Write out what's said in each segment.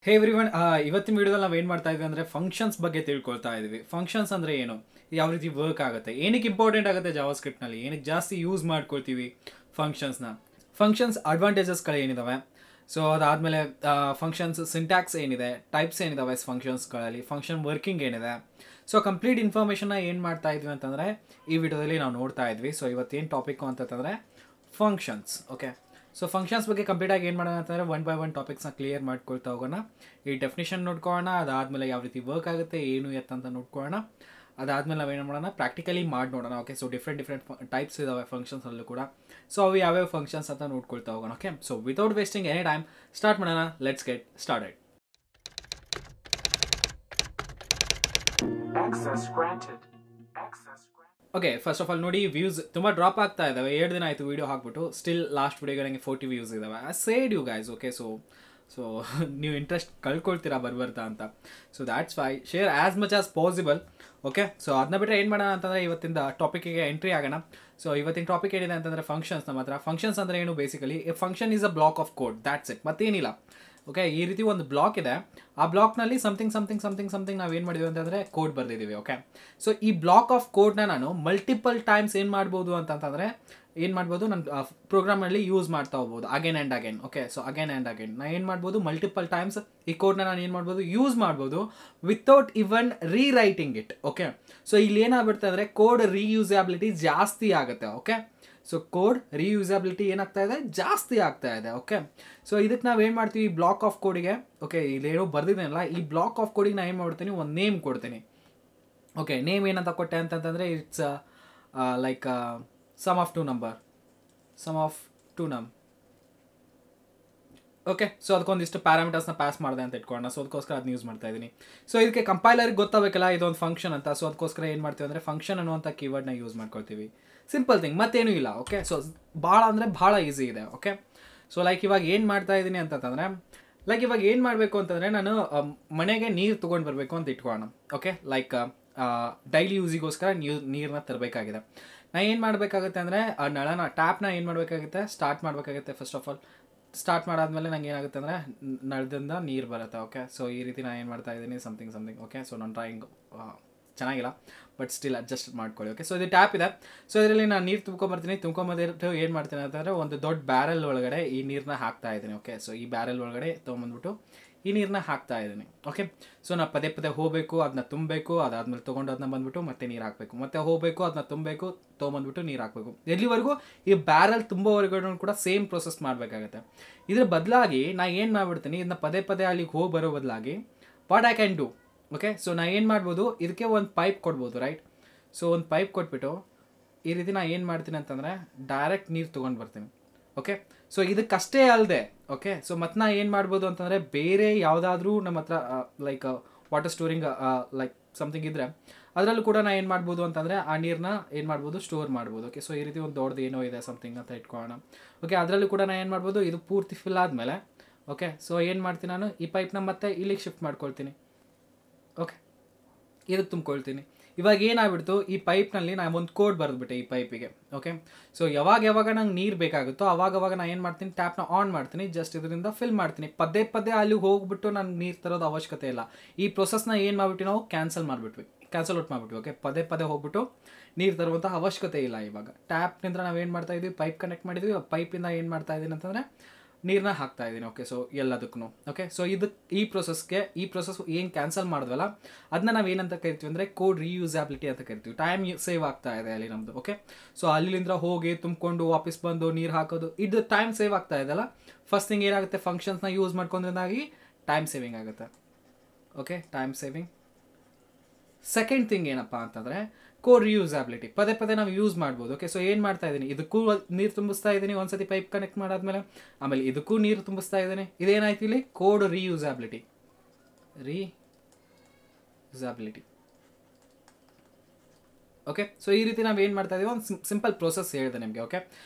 ಹೇ everyone, ಇವತ್ತಿನ ವಿಡಿಯೋದಲ್ಲಿ ನಾವು ಏನು ಮಾಡ್ತಾ ಇದ್ವಿ ಅಂದರೆ ಫಂಕ್ಷನ್ಸ್ ಬಗ್ಗೆ ತಿಳ್ಕೊಳ್ತಾ ಇದ್ವಿ. ಫಂಕ್ಷನ್ಸ್ ಅಂದರೆ ಏನು, ಯಾವ ರೀತಿ ವರ್ಕ್ ಆಗುತ್ತೆ, ಏನಕ್ಕೆ ಇಂಪಾರ್ಟೆಂಟ್ ಆಗುತ್ತೆ ಜಾವಾಸ್ಕ್ರಿಪ್ಟ್ನಲ್ಲಿ, ಏನಕ್ಕೆ ಜಾಸ್ತಿ ಯೂಸ್ ಮಾಡ್ಕೊಳ್ತೀವಿ ಫಂಕ್ಷನ್ಸ್ನ, ಫಂಕ್ಷನ್ಸ್ ಅಡ್ವಾಂಟೇಜಸ್ಗಳು ಏನಿದಾವೆ. ಸೊ ಅದಾದಮೇಲೆ ಫಂಕ್ಷನ್ಸ್ ಸಿಂಟ್ಯಾಕ್ಸ್ ಏನಿದೆ, ಟೈಪ್ಸ್ ಏನಿದಾವೆ ಫಂಕ್ಷನ್ಸ್ಗಳಲ್ಲಿ, ಫಂಕ್ಷನ್ ವರ್ಕಿಂಗ್ ಏನಿದೆ. ಸೊ ಕಂಪ್ಲೀಟ್ ಇನ್ಫಾರ್ಮೇಷನ್ನ ಏನು ಮಾಡ್ತಾ ಇದ್ವಿ ಅಂತಂದರೆ ಈ ವಿಡಿಯೋದಲ್ಲಿ ನಾವು ನೋಡ್ತಾ ಇದ್ವಿ. ಸೊ ಇವತ್ತೇನು ಟಾಪಿಕ್ಕು ಅಂತಂದರೆ ಫಂಕ್ಷನ್ಸ್. ಓಕೆ, ಸೊ ಫಂಕ್ಷನ್ಸ್ ಬಗ್ಗೆ ಕಂಪ್ಲೀಟಾಗಿ ಏನು ಮಾಡೋಣ ಅಂತಂದರೆ ಒನ್ ಬೈ ಒನ್ ಟಾಪಿಕ್ಸ್ನ ಕ್ಲಿಯರ್ ಮಾಡ್ಕೊಳ್ತಾ ಹೋಗೋಣ. ಈ ಡೆಫಿನೇಷನ್ ನೋಡ್ಕೊಳ್ಳೋಣ, ಅದಾದಮೇಲೆ ಯಾವ ರೀತಿ ವರ್ಕ್ ಆಗುತ್ತೆ, ಏನು ಎತ್ತಂತ ನೋಡ್ಕೊಳ್ಳೋಣ. ಅದಾದಮೇಲೆ ನಾವೇನು ಮಾಡೋಣ, ಪ್ರಾಕ್ಟಿಕಲಿ ಮಾಡಿ ನೋಡೋಣ. ಓಕೆ, ಸೊ ಡಿಫ್ರೆಂಟ್ ಟೈಪ್ಸ್ ಇದಾವೆ ಫಂಕ್ಷನ್ಸಲ್ಲೂ ಕೂಡ. ಸೊ ಅವು ಯಾವ್ಯಾವ ಫಂಕ್ಷನ್ಸ್ ಅಂತ ನೋಡ್ಕೊಳ್ತಾ ಹೋಗೋಣ. Okay, so without wasting any time start ಮಾಡೋಣ. Let's get started. Okay, first of all ನೋಡಿ, ವ್ಯೂಸ್ ತುಂಬ ಡ್ರಾಪ್ ಆಗ್ತಾ ಇದ್ದಾವೆ. 2 ದಿನ ಆಯಿತು ವೀಡಿಯೋ ಹಾಕ್ಬಿಟ್ಟು, ಸ್ಟಿಲ್ ಲಾಸ್ಟ್ ವೀಡಿಯೋಗೆ ನನಗೆ 40 ವ್ಯೂಸ್ ಇದ್ದಾವೆ. Said you guys. Okay, so ನೀವು ಇಂಟ್ರೆಸ್ಟ್ ಕಳ್ಕೊಳ್ತೀರಾ ಬರ್ಬರ್ತಾ ಅಂತ. So that's why share as much as possible. Okay, so ಅದನ್ನ ಬಿಟ್ಟರೆ ಏನು ಮಾಡೋಣ ಅಂತಂದರೆ ಇವತ್ತಿಂದ ಟಾಪಿಕ್ಕಿಗೆ ಎಂಟ್ರಿ ಆಗೋಣ. ಸೊ ಇವತ್ತಿನ ಟಾಪಿಕ್ ಏನಿದೆ ಅಂತಂದರೆ ಫಂಕ್ಷನ್ಸ್. ನಮ್ಮ ಹತ್ರ ಫಂಕ್ಷನ್ಸ್ ಅಂದರೆ ಏನು, basically a function is a block of code, that's it, ಮತ್ತೇನಿಲ್ಲ. ಓಕೆ, ಈ ರೀತಿ ಒಂದು ಬ್ಲಾಕ್ ಇದೆ. ಆ ಬ್ಲಾಕ್ನಲ್ಲಿ ಸಮಥಿಂಗ್ ನಾವೇನು ಮಾಡಿದ್ವಿ ಅಂತಂದರೆ ಕೋಡ್ ಬರೆದಿದ್ದೀವಿ. ಓಕೆ, ಸೊ ಈ ಬ್ಲಾಕ್ ಆಫ್ ಕೋಡ್ನ ನಾನು ಮಲ್ಟಿಪಲ್ ಟೈಮ್ಸ್ ಏನು ಮಾಡ್ಬೋದು ಅಂತಂತಂದರೆ ಏನು ಮಾಡ್ಬೋದು, ನನ್ನ ಪ್ರೋಗ್ರಾಮಲ್ಲಿ ಯೂಸ್ ಮಾಡ್ತಾ ಹೋಗ್ಬೋದು again and again. Okay, so again and again ನಾನು ಏನು ಮಾಡ್ಬೋದು, ಮಲ್ಟಿಪಲ್ ಟೈಮ್ಸ್ ಈ ಕೋಡ್ನ ನಾನು ಏನು ಮಾಡ್ಬೋದು, ಯೂಸ್ ಮಾಡ್ಬೋದು without even rewriting it. Okay, so ಇಲ್ಲಿ ಏನಾಗ್ಬಿಡ್ತಾ ಅಂದರೆ ಕೋಡ್ ರೀಯೂಸಬಿಲಿಟಿ ಜಾಸ್ತಿ ಆಗುತ್ತೆ. ಓಕೆ, ಸೊ ಕೋಡ್ ರೀಯೂಸಬಿಲಿಟಿ ಏನಾಗ್ತಾ ಇದೆ, ಜಾಸ್ತಿ ಆಗ್ತಾ ಇದೆ. ಓಕೆ, ಸೊ ಇದಕ್ಕೆ ನಾವು ಏನು ಮಾಡ್ತೀವಿ, ಬ್ಲಾಕ್ ಆಫ್ ಕೋಡಿಗೆ, ಓಕೆ ಇಲ್ಲೇನೋ ಬರ್ದಿದ್ದೀನಲ್ಲ, ಈ ಬ್ಲಾಕ್ ಆಫ್ ಕೋಡಿಗೆ ನಾನು ಏನು ಮಾಡ್ತೀನಿ, ಒಂದು ನೇಮ್ ಕೊಡ್ತೀನಿ. ಓಕೆ, ನೇಮ್ ಏನಂತ ಕೊಟ್ಟೆ ಅಂತಂತಂದರೆ it's like sum of two num. Okay, so ಅದಕ್ಕೊಂದಿಷ್ಟು ಪ್ಯಾರಾಮೀಟರ್ಸ್ನ ಪಾಸ್ ಮಾಡಿದೆ ಅಂತ ಇಟ್ಕೊಳ್ಳೋಣ. ಸೊ ಅದಕ್ಕೋಸ್ಕರ ಅದನ್ನ ಯೂಸ್ ಮಾಡ್ತಾ ಇದ್ದೀನಿ. ಸೊ ಇದಕ್ಕೆ ಕಂಪೈಲರ್ಗೆ ಗೊತ್ತಾಗಬೇಕಲ್ಲ ಇದೊಂದು ಫಂಕ್ಷನ್ ಅಂತ. ಸೊ ಅದಕ್ಕೋಸ್ಕರ ಏನು ಮಾಡ್ತೀವಿ ಅಂದರೆ ಫಂಕ್ಷನ್ ಅನ್ನುವಂಥ ಕೀವರ್ಡ್ನ ಯೂಸ್ ಮಾಡ್ಕೊಳ್ತೀವಿ. ಸಿಂಪಲ್ ಥಿಂಗ್, ಮತ್ತೇನೂ ಇಲ್ಲ. ಓಕೆ, ಸೊ ಭಾಳ ಅಂದರೆ ಭಾಳ ಈಸಿ ಇದೆ. ಓಕೆ, ಸೊ ಲೈಕ್ ಇವಾಗ ಏನು ಮಾಡ್ತಾ ಇದ್ದೀನಿ ಅಂತಂದರೆ, ಲೈಕ್ ಇವಾಗ ಏನು ಮಾಡಬೇಕು ಅಂತಂದರೆ ನಾನು ಮನೆಗೆ ನೀರು ತೊಗೊಂಡು ಬರಬೇಕು ಅಂತ ಇಟ್ಕೊಳ್ಳೋಣ. ಓಕೆ, ಲೈಕ್ ಡೈಲಿ ಯೂಸಿಗೋಸ್ಕರ ನೀರನ್ನ ತರಬೇಕಾಗಿದೆ. ನಾನು ಏನು ಮಾಡಬೇಕಾಗುತ್ತೆ ಅಂದರೆ ಆ ನಳನ ಟ್ಯಾಪ್ನ ಏನು ಮಾಡಬೇಕಾಗುತ್ತೆ, ಸ್ಟಾರ್ಟ್ ಮಾಡಬೇಕಾಗುತ್ತೆ. ಫಸ್ಟ್ ಆಫ್ ಆಲ್ ಸ್ಟಾರ್ಟ್ ಮಾಡಾದ್ಮೇಲೆ ನಂಗೆ ಏನಾಗುತ್ತೆ ಅಂದರೆ ನಳದಿಂದ ನೀರು ಬರುತ್ತೆ. ಓಕೆ, ಸೊ ಈ ರೀತಿ ನಾನು ಏನು ಮಾಡ್ತಾ ಇದ್ದೀನಿ, ಸಮಥಿಂಗ್. ಓಕೆ, ಸೊ ನನ್ನ ಡ್ರಾಯಿಂಗ್ ಚೆನ್ನಾಗಿಲ್ಲ, ಬಟ್ ಸ್ಟಿಲ್ ಅಡ್ಜಸ್ಟ್ ಮಾಡ್ಕೊಳ್ಳಿ. ಓಕೆ, ಸೊ ಇದು ಟ್ಯಾಪ್ ಇದೆ. ಸೊ ಇದರಲ್ಲಿ ನಾನು ನೀರು ತುಂಬ್ಕೊಂಬಂದಿಟ್ಟು ಏನು ಮಾಡ್ತೀನಿ ಅಂತಂದರೆ ಒಂದು ದೊಡ್ಡ ಬ್ಯಾರೆಲ್ ಒಳಗಡೆ ಈ ನೀರನ್ನ ಹಾಕ್ತಾ ಇದ್ದೀನಿ. ಓಕೆ, ಸೊ ಈ ಬ್ಯಾರೆಲ್ ಒಳಗಡೆ ತೊಗೊಂಬಂದ್ಬಿಟ್ಟು ಈ ನೀರನ್ನ ಹಾಕ್ತಾ ಇದ್ದೀನಿ. ಓಕೆ, ಸೊ ನಾನು ಪದೇ ಹೋಗಬೇಕು, ಅದನ್ನ ತುಂಬಬೇಕು, ಅದಾದ್ಮೇಲೆ ತೊಗೊಂಡು ಅದನ್ನ ಬಂದ್ಬಿಟ್ಟು ಮತ್ತೆ ನೀರು ಹಾಕಬೇಕು, ಮತ್ತೆ ಹೋಗಬೇಕು, ಅದನ್ನ ತುಂಬಬೇಕು, ತೊಗೊಂಬಂದ್ಬಿಟ್ಟು ನೀರು ಹಾಕಬೇಕು. ಎಲ್ಲಿವರೆಗೂ ಈ ಬ್ಯಾರೆಲ್ ತುಂಬೋವರೆಗೂ ಕೂಡ ಸೇಮ್ ಪ್ರೊಸೆಸ್ ಮಾಡಬೇಕಾಗತ್ತೆ. ಇದ್ರ ಬದಲಾಗಿ ನಾನು ಏನು ಮಾಡ್ಬಿಡ್ತೀನಿ, ಇದನ್ನ ಪದೇ ಅಲ್ಲಿಗೆ ಹೋಗಿ ಬರೋ ಬದಲಾಗಿ what I can do. Okay, so ನಾನು ಏನು ಮಾಡ್ಬೋದು, ಇದಕ್ಕೆ ಒಂದು ಪೈಪ್ ಕೊಡ್ಬೋದು, ರೈಟ್. ಸೊ ಒಂದು ಪೈಪ್ ಕೊಟ್ಬಿಟ್ಟು ಈ ರೀತಿ ನಾನು ಏನು ಮಾಡ್ತೀನಿ ಅಂತಂದರೆ ಡೈರೆಕ್ಟ್ ನೀರು ತೊಗೊಂಡು ಬರ್ತೀನಿ. ಓಕೆ, ಸೊ ಇದಕ್ಕಷ್ಟೇ ಅಲ್ಲದೆ, ಓಕೆ, ಸೊ ಮತ್ತು ನಾನು ಏನು ಮಾಡ್ಬೋದು ಅಂತಂದರೆ ಬೇರೆ ಯಾವುದಾದ್ರೂ ನಮ್ಮ ಹತ್ರ like water storing like something ಇದ್ದರೆ ಅದರಲ್ಲೂ ಕೂಡ ನಾನು ಏನು ಮಾಡ್ಬೋದು ಅಂತಂದರೆ ಆ ನೀರನ್ನ ಏನು ಮಾಡ್ಬೋದು, ಸ್ಟೋರ್ ಮಾಡ್ಬೋದು. ಓಕೆ, ಸೊ ಈ ರೀತಿ ಒಂದು ದೊಡ್ಡದು ಏನೋ ಇದೆ ಸಮಥಿಂಗ್ ಅಂತ ಇಟ್ಕೊಳ್ಳೋಣ. ಓಕೆ, ಅದರಲ್ಲೂ ಕೂಡ ನಾನು ಏನು ಮಾಡ್ಬೋದು, ಇದು ಪೂರ್ತಿ ಫಿಲ್ ಆದಮೇಲೆ ಓಕೆ, ಸೊ ಏನು ಮಾಡ್ತೀನಿ, ನಾನು ಈ ಪೈಪ್ನ ಮತ್ತೆ ಇಲ್ಲಿಗೆ ಶಿಫ್ಟ್ ಮಾಡ್ಕೊಳ್ತೀನಿ. ಓಕೆ, ಇದಕ್ಕೆ ತುಂಬ್ಕೊಳ್ತೀನಿ. ಇವಾಗ ಏನಾಗ್ಬಿಡ್ತು, ಈ ಪೈಪ್ನಲ್ಲಿ ನಾನು ಒಂದು ಕೋಡ್ ಬರೆದ್ಬಿಟ್ಟೆ ಈ ಪೈಪಿಗೆ. ಓಕೆ, ಸೊ ಯಾವಾಗ ನಂಗೆ ನೀರು ಬೇಕಾಗುತ್ತೋ ಅವಾಗ ನಾನು ಏನು ಮಾಡ್ತೀನಿ, ಟ್ಯಾಪ್ನ ಆನ್ ಮಾಡ್ತೀನಿ, ಜಸ್ಟ್ ಇದರಿಂದ ಫಿಲ್ ಮಾಡ್ತೀನಿ. ಪದೇ ಅಲ್ಲಿಗೆ ಹೋಗ್ಬಿಟ್ಟು ನಾನು ನೀರು ತರೋದು ಅವಶ್ಯಕತೆ ಇಲ್ಲ. ಈ ಪ್ರೊಸೆಸ್ನ ಏನು ಮಾಡಿಬಿಟ್ಟು ನಾವು ಕ್ಯಾನ್ಸಲ್ ಔಟ್ ಮಾಡಿಬಿಟ್ವಿ. ಓಕೆ, ಪದೇ ಹೋಗ್ಬಿಟ್ಟು ನೀರು ತರುವಂಥ ಅವಶ್ಯಕತೆ ಇಲ್ಲ. ಇವಾಗ ಟ್ಯಾಪ್ನಿಂದ ನಾವು ಏನು ಮಾಡ್ತಾ ಇದ್ವಿ, ಪೈಪ್ ಕನೆಕ್ಟ್ ಮಾಡಿದ್ವಿ, ಪೈಪಿಂದ ಏನು ಮಾಡ್ತಾ ಇದ್ದೀನಿ ಅಂತಂದರೆ ನೀರನ್ನ ಹಾಕ್ತಾ ಇದ್ದೀನಿ. ಓಕೆ, ಸೊ ಎಲ್ಲದಕ್ಕೂ. ಓಕೆ, ಸೊ ಈ ಪ್ರೊಸೆಸ್ ಏನು ಕ್ಯಾನ್ಸಲ್ ಮಾಡಿದ್ವಲ್ಲ ಅದನ್ನ ನಾವು ಏನಂತ ಕರಿತೀವಿ ಅಂದರೆ ಕೋಡ್ ರೀಯೂಸಬಿಲಿಟಿ ಅಂತ ಕರಿತೀವಿ. ಟೈಮ್ ಸೇವ್ ಆಗ್ತಾ ಇದೆ ಅಲ್ಲಿ ನಮ್ಮದು. ಓಕೆ, ಸೊ ಅಲ್ಲಿಂದ ಹೋಗಿ ತುಂಬಿಕೊಂಡು ವಾಪಸ್ ಬಂದು ನೀರು ಹಾಕೋದು, ಇದು ಟೈಮ್ ಸೇವ್ ಆಗ್ತಾ ಇದೆಯಲ್ಲ. ಫಸ್ಟ್ ಥಿಂಗ್ ಏನಾಗುತ್ತೆ, ಫಂಕ್ಷನ್ಸ್ನ ಯೂಸ್ ಮಾಡ್ಕೊಂಡ್ರಿಂದಾಗಿ ಟೈಮ್ ಸೇವಿಂಗ್ ಆಗುತ್ತೆ. Okay, time saving. Second thing ಏನಪ್ಪ ಅಂತಂದರೆ ಕೋಡ್ ರೀಯೂಸಬಿಲಿಟಿ. ಪದೇ ನಾವು ಯೂಸ್ ಮಾಡ್ಬೋದು. ಓಕೆ, ಸೊ ಏನು ಮಾಡ್ತಾ ಇದ್ದೀನಿ, ಇದಕ್ಕೂ ನೀರು ತುಂಬಿಸ್ತಾ ಇದ್ದೀನಿ ಒಂದ್ಸತಿ ಪೈಪ್ ಕನೆಕ್ಟ್ ಮಾಡಾದ್ಮೇಲೆ, ಆಮೇಲೆ ಇದಕ್ಕೂ ನೀರು ತುಂಬಿಸ್ತಾ ಇದ್ದೀನಿ. ಇದೇನಾಯ್ತು ಇಲ್ಲಿ, ಕೋಡ್ ರೀಯೂಸಬಿಲಿಟಿ. ಓಕೆ, ಸೊ ಈ ರೀತಿ ನಾವು ಏನು ಮಾಡ್ತಾ ಇದೀವಿ, ಒಂದು ಸಿಂಪಲ್ ಪ್ರೊಸೆಸ್ ಹೇಳಿದೆ ನಿಮಗೆ. ಓಕೆ,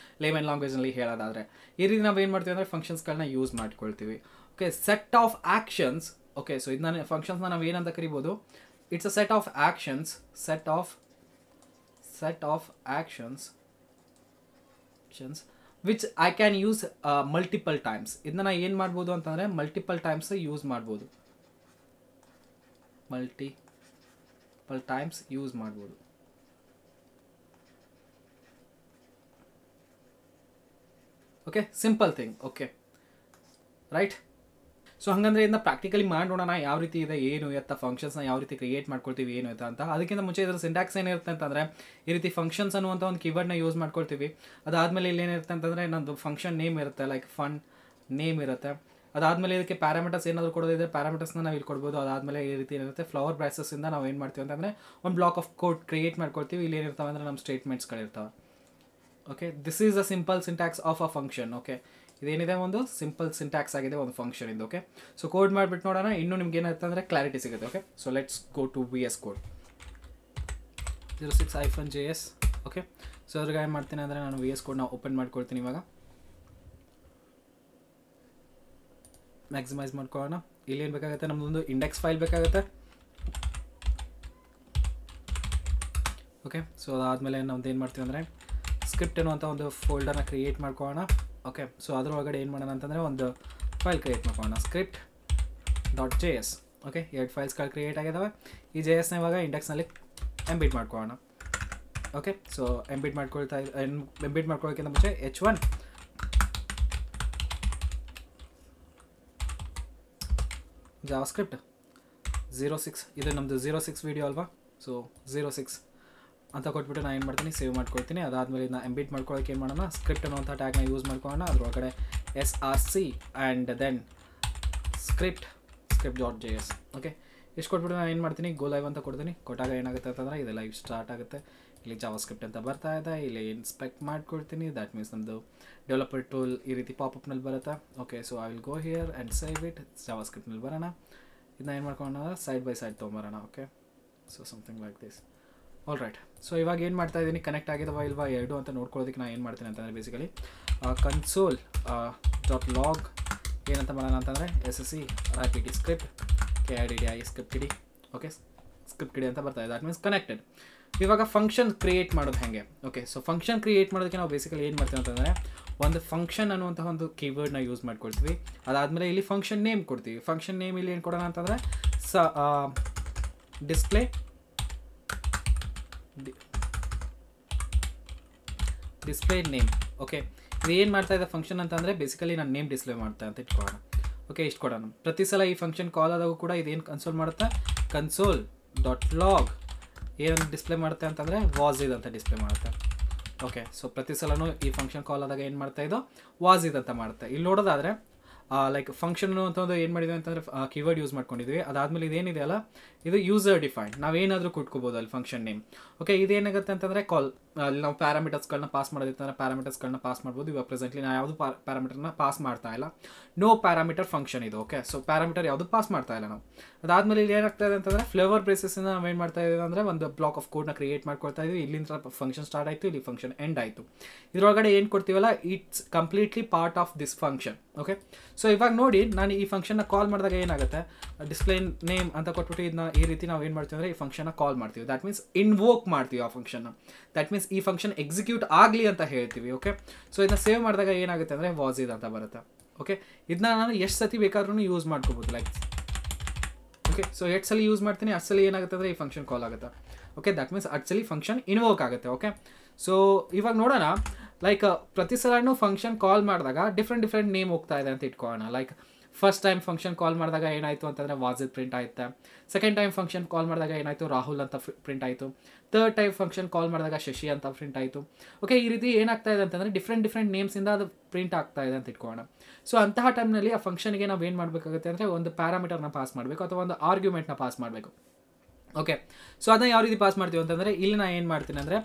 ಲೇಮನ್ ಲ್ಯಾಂಗ್ವೇಜ್ನಲ್ಲಿ ಹೇಳೋದಾದರೆ ಈ ರೀತಿ ನಾವು ಏನು ಮಾಡ್ತೀವಿ ಅಂದರೆ ಫಂಕ್ಷನ್ಸ್ಗಳನ್ನ ಯೂಸ್ ಮಾಡ್ಕೊಳ್ತೀವಿ. Okay, set of actions. Okay, so ಇದನ್ನ ಫಂಕ್ಷನ್ಸ್ನ ನಾವು ಏನಂತ ಕರಿಬೋದು, it's a set of actions, set of actions which I can use multiple times. ಇದನ್ನ ನಾನು ಏನು ಮಾಡ್ಬೋದು ಅಂತಂದರೆ ಮಲ್ಟಿಪಲ್ ಟೈಮ್ಸ್ ಯೂಸ್ ಮಾಡ್ಬೋದು, ಮಲ್ಟಿಪಲ್ ಟೈಮ್ಸ್ ಯೂಸ್ ಮಾಡ್ಬೋದು. Okay, simple thing. Okay right. So ಹಾಗಂದ್ರೆ ಇದನ್ನ ಪ್ರಾಕ್ಟಿಕಲಿ ಮಾಡೋಣ ಯಾವ ರೀತಿ ಇದೆ, ಏನು ಎತ್ತ ಫಂಕ್ಷನ್ಸ್ನ ಯಾವ ರೀತಿ ಕ್ರಿಯೇಟ್ ಮಾಡ್ಕೊಳ್ತೀವಿ ಏನು ಎತ್ತ ಅಂತ. ಅದಕ್ಕಿಂತ ಮುಂಚೆ ಇದರ ಸಿಂಟ್ಯಾಕ್ಸ್ ಏನಿರುತ್ತೆ ಅಂತಂದರೆ ಈ ರೀತಿ ಫಂಕ್ಷನ್ಸ್ ಅನ್ನುವಂಥ ಒಂದು ಕೀವರ್ಡ್ನ ಯೂಸ್ ಮಾಡ್ಕೊಳ್ತೀವಿ. ಅದಾದಮೇಲೆ ಇಲ್ಲಿ ಏನಿರುತ್ತೆ ಅಂತಂದರೆ ನಮ್ಮದು ಫಂಕ್ಷನ್ ನೇಮ್ ಇರುತ್ತೆ, ಲೈಕ್ ಫನ್ ನೇಮ್ ಇರುತ್ತೆ. ಅದಾದಮೇಲೆ ಇದಕ್ಕೆ ಪ್ಯಾರಾಮೀಟರ್ಸ್ ಏನಾದರೂ ಕೊಡೋದಿದ್ರೆ ಪ್ಯಾರಾಮೀಟರ್ಸ್ನ ನಾವು ಇಲ್ಲಿ ಕೊಡ್ಬೋದು. ಅದಾದಮೇಲೆ ಈ ರೀತಿ ಏನಿರುತ್ತೆ ಫ್ಲವರ್ ಬ್ರಾಸಸ್ಸಿಂದ ನಾವು ಏನು ಮಾಡ್ತೀವಿ ಅಂತಂದರೆ ಒಂದು ಬ್ಲಾಕ್ ಆಫ್ ಕೋಡ್ ಕ್ರಿಯೇಟ್ ಮಾಡ್ಕೊಳ್ತೀವಿ. ಇಲ್ಲಿ ಏನಿರ್ತಾವೆ ಅಂದರೆ ನಮ್ಮ ಸ್ಟೇಟ್ಮೆಂಟ್ಸ್ಗಳಿರ್ತಾವೆ. Okay, this is a simple syntax of a function. Okay, ಇದೇನಿದೆ ಒಂದು ಸಿಂಪಲ್ ಸಿಂಟ್ಯಾಕ್ಸ್ ಆಗಿದೆ ಒಂದು ಫಂಕ್ಷನ್ ಇದು. ಓಕೆ, ಸೊ ಕೋಡ್ ಮಾಡಿಬಿಟ್ಟು ನೋಡೋಣ, ಇನ್ನೂ ನಿಮ್ಗೆ ಏನಾಗುತ್ತೆ ಅಂದರೆ ಕ್ಲಾರಿಟಿ ಸಿಗುತ್ತೆ. Okay, so let's go to VS Code 06-JS. Okay, so ಅದ್ರಿಗೆ ಏನು ಮಾಡ್ತೀನಿ ಅಂದರೆ ನಾನು VS Codeನ ಓಪನ್ ಮಾಡ್ಕೊಳ್ತೀನಿ. ಇವಾಗ ಮ್ಯಾಕ್ಸಿಮೈಸ್ ಮಾಡ್ಕೊಳ್ಳೋಣ. ಇಲ್ಲಿ ಏನು ಬೇಕಾಗುತ್ತೆ, ನಮ್ಮದೊಂದು ಇಂಡೆಕ್ಸ್ ಫೈಲ್ ಬೇಕಾಗುತ್ತೆ. ಓಕೆ, ಸೊ ಅದಾದಮೇಲೆ ನಮ್ದು ಏನು ಮಾಡ್ತೀವಿ ಅಂದರೆ ಸ್ಕ್ರಿಪ್ಟ್ ಅನ್ನುವಂಥ ಒಂದು ಫೋಲ್ಡರ್ನ ಕ್ರಿಯೇಟ್ ಮಾಡ್ಕೊಳ್ಳೋಣ. ಓಕೆ, ಸೊ ಅದರೊಳಗಡೆ ಏನು ಮಾಡೋಣ ಅಂತಂದರೆ ಒಂದು ಫೈಲ್ ಕ್ರಿಯೇಟ್ ಮಾಡ್ಕೊಳ್ಳೋಣ, script.js. ಓಕೆ, 2 ಫೈಲ್ಸ್ಗಳು ಕ್ರಿಯೇಟ್ ಆಗಿದ್ದಾವೆ. ಈ JSನ ಇವಾಗ ಇಂಡೆಕ್ಸ್ನಲ್ಲಿ ಎಂಬಿಡ್ ಮಾಡ್ಕೊಳ್ಳೋಣ. ಓಕೆ, ಸೊ ಎಂಬಿಡ್ ಮಾಡ್ಕೊಳ್ಳೋಕ್ಕಿಂತ ಮುಂಚೆ H1 ಜಾವಾಸ್ಕ್ರಿಪ್ಟ್ 06, ಇದು ನಮ್ಮದು 06 ವೀಡಿಯೋ ಅಲ್ವಾ. ಸೊ 06 ಅಂತ ಕೊಟ್ಬಿಟ್ಟು ನಾನು ಏನು ಮಾಡ್ತೀನಿ, ಸೇವ್ ಮಾಡ್ಕೊಳ್ತೀನಿ. ಅದಾದಮೇಲೆ ನಾನು ಎಂಬಿಡ್ ಮಾಡ್ಕೊಳ್ಳೋಕೆ ಏನು ಮಾಡೋಣ, ಸ್ಕ್ರಿಪ್ಟ್ ಅನ್ನೋಂಥ ಟ್ಯಾಗ್ನ ಯೂಸ್ ಮಾಡ್ಕೊಳ್ಳೋಣ. ಅದರೊಳಗಡೆ src and then script.js. Okay, ಇಷ್ಟು ಕೊಟ್ಬಿಟ್ಟು ನಾನು ಏನು ಮಾಡ್ತೀನಿ, ಗೋ ಲೈವ್ ಅಂತ ಕೊಡ್ತೀನಿ. ಕೊಟ್ಟಾಗ ಏನಾಗುತ್ತೆ ಅಂತಂದರೆ ಇದು ಲೈವ್ ಸ್ಟಾರ್ಟ್ ಆಗುತ್ತೆ. ಇಲ್ಲಿ ಜಾವಾಸ್ಕ್ರಿಪ್ಟ್ ಅಂತ ಬರ್ತಾ ಇದೆ. ಇಲ್ಲಿ ಇನ್ಸ್ಪೆಕ್ಟ್ ಮಾಡ್ಕೊಳ್ತೀನಿ. ದ್ಯಾಟ್ ಮೀನ್ಸ್ ನಮ್ಮದು ಡೆವಲಪರ್ ಟೂಲ್ ಈ ರೀತಿ ಪಾಪಪ್ನಲ್ಲಿ ಬರುತ್ತೆ. Okay, so I will go here and save it. ಜಾವಾಸ್ಕ್ರಿಪ್ಟ್ನಲ್ಲಿ ಬರೋಣ. ಇದನ್ನ ಏನು ಮಾಡ್ಕೊಳ್ಳೋಣ, ಸೈಡ್ ಬೈ ಸೈಡ್ ತೊಗೊಂಬರೋಣ. Okay, so something like this. All right. So ಇವಾಗ ಏನು ಮಾಡ್ತಾ ಇದ್ದೀನಿ, ಕನೆಕ್ಟ್ ಆಗಿದವಾ ಇಲ್ವಾ ಎರಡು ಅಂತ ನೋಡ್ಕೊಳ್ಳೋದಕ್ಕೆ ನಾನು ಏನು ಮಾಡ್ತೀನಿ ಅಂತಂದರೆ ಬೇಸಿಕಲಿ console.log ಏನಂತ ಮಾಡೋಣ ಅಂತಂದರೆ SSE RIPT script KIDDI script kd. Okay, script kd ಅಂತ ಬರ್ತಾ ಇದೆ. That means connected. ಇವಾಗ ಫಂಕ್ಷನ್ ಕ್ರಿಯೇಟ್ ಮಾಡೋದು ಹೇಗೆ. ಓಕೆ, ಸೊ ಫಂಕ್ಷನ್ ಕ್ರಿಯೇಟ್ ಮಾಡೋದಕ್ಕೆ ನಾವು ಬೇಸಿಕಲಿ ಏನು ಮಾಡ್ತೀವಿ ಅಂತಂದರೆ ಒಂದು ಫಂಕ್ಷನ್ ಅನ್ನುವಂಥ ಒಂದು ಕೀವರ್ಡ್ನ ಯೂಸ್ ಮಾಡ್ಕೊಳ್ತೀವಿ. ಅದಾದಮೇಲೆ ಇಲ್ಲಿ ಫಂಕ್ಷನ್ ನೇಮ್ ಕೊಡ್ತೀವಿ. ಫಂಕ್ಷನ್ ನೇಮ್ ಇಲ್ಲಿ ಏನು ಕೊಡೋಣ ಅಂತಂದರೆ ಡಿಸ್ಪ್ಲೇ ನೇಮ್. ಓಕೆ, ಇದು ಏನು ಮಾಡ್ತಾ ಇದೆ ಫಂಕ್ಷನ್ ಅಂತಂದರೆ ಬೇಸಿಕಲಿ ನಾನು ನೇಮ್ ಡಿಸ್ಪ್ಲೇ ಮಾಡ್ತಾ ಅಂತ ಇಟ್ಕೊಳ್ಳೋಣ. ಓಕೆ, ಇಷ್ಟು ಕೊಡೋಣ. ಪ್ರತಿ ಸಲ ಈ ಫಂಕ್ಷನ್ ಕಾಲ್ ಆದಾಗೂ ಕೂಡ ಇದೇನು ಕನ್ಸೋಲ್ ಮಾಡುತ್ತೆ, console.log ಏನಂತ ಡಿಸ್ಪ್ಲೇ ಮಾಡುತ್ತೆ ಅಂತಂದರೆ ವಾಸ್ ಇದ್ ಅಂತ ಡಿಸ್ಪ್ಲೇ ಮಾಡುತ್ತೆ. ಓಕೆ, ಸೊ ಪ್ರತಿ ಸಲನೂ ಈ ಫಂಕ್ಷನ್ ಕಾಲ್ ಆದಾಗ ಏನು ಮಾಡ್ತಾ ಇದ್ದೋ ವಾಸ್ ಇದ್ ಅಂತ ಮಾಡುತ್ತೆ. ಇಲ್ಲಿ ನೋಡೋದಾದರೆ ಲೈಕ್ ಫಂಕ್ಷನ್ ಅಂತ ಒಂದು ಏನು ಮಾಡಿದ್ವಿ ಅಂತಂದರೆ ಕೀವರ್ಡ್ ಯೂಸ್ ಮಾಡ್ಕೊಂಡಿದ್ವಿ. ಅದಾದಮೇಲೆ ಇದೇನಿದೆ ಅಲ್ಲ, ಇದು ಯೂಸರ್ ಡಿಫೈನ್ಡ್. ನಾವೇನಾದರೂ ಕೊಟ್ಕೋಬೋದು ಅಲ್ಲಿ ಫಂಕ್ಷನ್ ನೇಮ್. ಓಕೆ, ಇದೇನಾಗುತ್ತೆ ಅಂತಂದರೆ ಅಲ್ಲಿ ನಾವು ಪ್ಯಾರಾಮೀಟರ್ಸ್ಗಳನ್ನ ಪಾಸ್ ಮಾಡೋದಿತ್ತಂದರೆ ಪ್ಯಾರಾಮೀಟರ್ಸ್ಗಳನ್ನ ಪಾಸ್ ಮಾಡ್ಬೋದು. ಇವಾಗ ಪ್ರೆಸೆಂಟ್ಲಿ ನಾವು ಯಾವುದು ಪ್ಯಾರಾಮೀಟರ್ನ ಪಾಸ್ ಮಾಡ್ತಾ ಇಲ್ಲ, ನೋ ಪ್ಯಾರಾಮೀಟರ್ ಫಂಕ್ಷನ್ ಇದು. ಓಕೆ, ಸೊ ಪ್ಯಾರಾಮೀಟರ್ ಯಾವುದು ಪಾಸ್ ಮಾಡ್ತಾ ಇಲ್ಲ ನಾವು. ಅದಾದಮೇಲೆ ಇಲ್ಲಿ ಏನಾಗ್ತಾ ಇದೆ ಅಂತಂದರೆ ಫ್ಲೇವರ್ ಬೇಸಿಸಿಂದ ನಾವು ಏನು ಮಾಡ್ತಾ ಇದ್ದೀವಿ ಅಂದರೆ ಒಂದು ಬ್ಲಾಕ್ ಆಫ್ ಕೋಡ್ನ ಕ್ರಿಯೇಟ್ ಮಾಡ್ಕೊಳ್ತಾ ಇದ್ದೀವಿ. ಇಲ್ಲಿಂದ ಫಂಕ್ಷನ್ ಸ್ಟಾರ್ಟ್ ಆಯಿತು, ಇಲ್ಲಿ ಫಂಕ್ಷನ್ ಎಂಡ್ ಆಯಿತು. ಇದರೊಳಗಡೆ ಏನು ಕೊಡ್ತೀವಲ್ಲ, it's completely part of this function. Okay, so ಇವಾಗ ನೋಡಿ, ನಾನು ಈ ಫಂಕ್ಷನ್ನ ಕಾಲ್ ಮಾಡಿದಾಗ ಏನಾಗುತ್ತೆ, ಡಿಸ್ಪ್ಲೇ ನೇಮ್ ಅಂತ ಕೊಟ್ಬಿಟ್ಟು ಇದನ್ನ ಈ ರೀತಿ ನಾವು ಏನು ಮಾಡ್ತೀವಿ ಅಂದರೆ ಈ ಫಂಕ್ಷನ್ನ ಕಾಲ್ ಮಾಡ್ತೀವಿ. ದ್ಯಾಟ್ ಮೀನ್ಸ್ ಇನ್ವೋಕ್ ಮಾಡ್ತೀವಿ ಆ ಫಂಕ್ಷನ್ನ. ದ್ಯಾಟ್ ಮೀನ್ಸ್ ಈ ಫಂಕ್ಷನ್ ಎಕ್ಸಿಕ್ಯೂಟ್ ಆಗಲಿ ಅಂತ ಹೇಳ್ತೀವಿ. ಓಕೆ, ಸೊ ಇದನ್ನ ಸೇವ್ ಮಾಡಿದಾಗ ಏನಾಗುತ್ತೆ ಅಂದರೆ ವಾಸ್ ಇದ್ ಅಂತ ಬರುತ್ತೆ. ಓಕೆ, ಇದನ್ನ ನಾನು ಎಷ್ಟು ಸತಿ ಬೇಕಾದ್ರೂ ಯೂಸ್ ಮಾಡ್ಕೋಬೋದು. ಲೈಕ್ ಓಕೆ, ಸೊ ಎಷ್ಟು ಸಲ ಯೂಸ್ ಮಾಡ್ತೀನಿ ಅಷ್ಟು ಸಲ ಏನಾಗುತ್ತೆ ಅಂದರೆ ಈ ಫಂಕ್ಷನ್ ಕಾಲ್ ಆಗುತ್ತೆ. ಓಕೆ, ದ್ಯಾಟ್ ಮೀನ್ಸ್ ಅಷ್ಟು ಸಲ ಫಂಕ್ಷನ್ ಇನ್ವೋಕ್ ಆಗುತ್ತೆ. ಓಕೆ, ಸೊ ಇವಾಗ ನೋಡೋಣ, ಲೈಕ್ ಪ್ರತಿ ಸಲನೂ ಫಂಕ್ಷನ್ ಕಾಲ್ ಮಾಡಿದಾಗ ಡಿಫ್ರೆಂಟ್ ನೇಮ್ ಹೋಗ್ತಾ ಇದೆ ಅಂತ ಇಟ್ಕೊಳ್ಳೋಣ. Like first time function call ಮಾಡಿದಾಗ ಏನಾಯಿತು ಅಂತಂದರೆ ವಾಜಿದ್ ಪ್ರಿಂಟ್ ಆಯಿತು. ಸೆಕೆಂಡ್ ಟೈಮ್ ಫಂಕ್ಷನ್ ಕಾಲ್ ಮಾಡಿದಾಗ ಏನಾಯಿತು, ರಾಹುಲ್ ಅಂತ ಪ್ರಿಂಟ್ ಆಯಿತು. ಥರ್ಡ್ ಟೈಮ್ ಫಂಕ್ಷನ್ ಕಾಲ್ ಮಾಡಿದಾಗ ಶಶಿ ಅಂತ ಪ್ರಿಂಟ್ ಆಯಿತು. ಓಕೆ, ಈ ರೀತಿ ಏನಾಗ್ತಾ ಇದೆ ಅಂತಂದರೆ ಡಿಫ್ರೆಂಟ್ ನೇಮ್ಸಿಂದ ಅದು ಪ್ರಿಂಟ್ ಆಗ್ತಾ ಇದೆ ಅಂತ ಇಟ್ಕೊಳ್ಳೋಣ. ಸೊ ಅಂತಹ ಟೈಮ್ನಲ್ಲಿ ಆ ಫಂಕ್ಷನ್ಗೆ ನಾವು ಏನು ಮಾಡಬೇಕಾಗುತ್ತೆ ಅಂದರೆ ಒಂದು ಪ್ಯಾರಾಮೀಟರ್ನ ಪಾಸ್ ಮಾಡಬೇಕು ಅಥವಾ ಒಂದು ಆರ್ಗ್ಯುಮೆಂಟ್ನ ಪಾಸ್ ಮಾಡಬೇಕು. ಓಕೆ, ಸೊ ಅದನ್ನ ಯಾವ ರೀತಿ ಪಾಸ್ ಮಾಡ್ತೀವಿ ಅಂತಂದರೆ ಇಲ್ಲಿ ನಾನು ಏನು ಮಾಡ್ತೀನಿ ಅಂದರೆ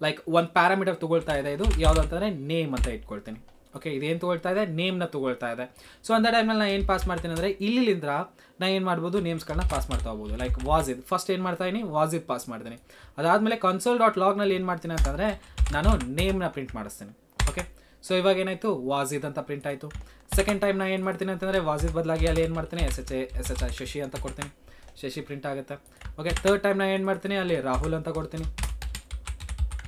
ಲೈಕ್ ಒಂದು ಪ್ಯಾರಾಮೀಟರ್ ತೊಗೊಳ್ತಾ ಇದೆ. ಇದು ಯಾವುದು ಅಂತಂದರೆ ನೇಮ್ ಅಂತ ಇಟ್ಕೊಳ್ತೀನಿ. ಓಕೆ, ಇದೇನು ತೊಗೊಳ್ತಾ ಇದೆ, ನೇಮ್ನ ತೊಗೊಳ್ತಾ ಇದೆ. ಸೊ ಅಂಥ ಟೈಮಲ್ಲಿ ನಾನು ಏನು ಪಾಸ್ ಮಾಡ್ತೀನಿ ಅಂದರೆ ಇಲ್ಲಿಂದ ನಾನು ಏನು ಮಾಡ್ಬೋದು, ನೇಮ್ಸ್ಗಳನ್ನ ಪಾಸ್ ಮಾಡ್ತಾ ಹೋಗ್ಬೋದು. ಲೈಕ್ ವಾಜಿದ್ ಫಸ್ಟ್ ಏನು ಮಾಡ್ತಾಯಿನಿ, ವಾಜಿದ್ ಪಾಸ್ ಮಾಡ್ತೀನಿ. ಅದಾದಮೇಲೆ console.logನಲ್ಲಿ ಏನು ಮಾಡ್ತೀನಿ ಅಂತಂದರೆ ನಾನು ನೇಮ್ನ ಪ್ರಿಂಟ್ ಮಾಡಿಸ್ತೀನಿ. ಓಕೆ, ಸೊ ಇವಾಗ ಏನಾಯಿತು, ವಾಜಿದ್ ಅಂತ ಪ್ರಿಂಟ್ ಆಯಿತು. ಸೆಕೆಂಡ್ ಟೈಮ್ ನಾನು ಏನು ಮಾಡ್ತೀನಿ ಅಂತಂದರೆ ವಾಜಿದ್ ಬದಲಾಗಿ ಅಲ್ಲಿ ಏನು ಮಾಡ್ತೀನಿ, SHI ಶಶಿ ಅಂತ ಕೊಡ್ತೀನಿ. ಶಶಿ ಪ್ರಿಂಟ್ ಆಗುತ್ತೆ. ಓಕೆ, ಥರ್ಡ್ ಟೈಮ್ ನಾನು ಏನು ಮಾಡ್ತೀನಿ, ಅಲ್ಲಿ ರಾಹುಲ್ ಅಂತ ಕೊಡ್ತೀನಿ.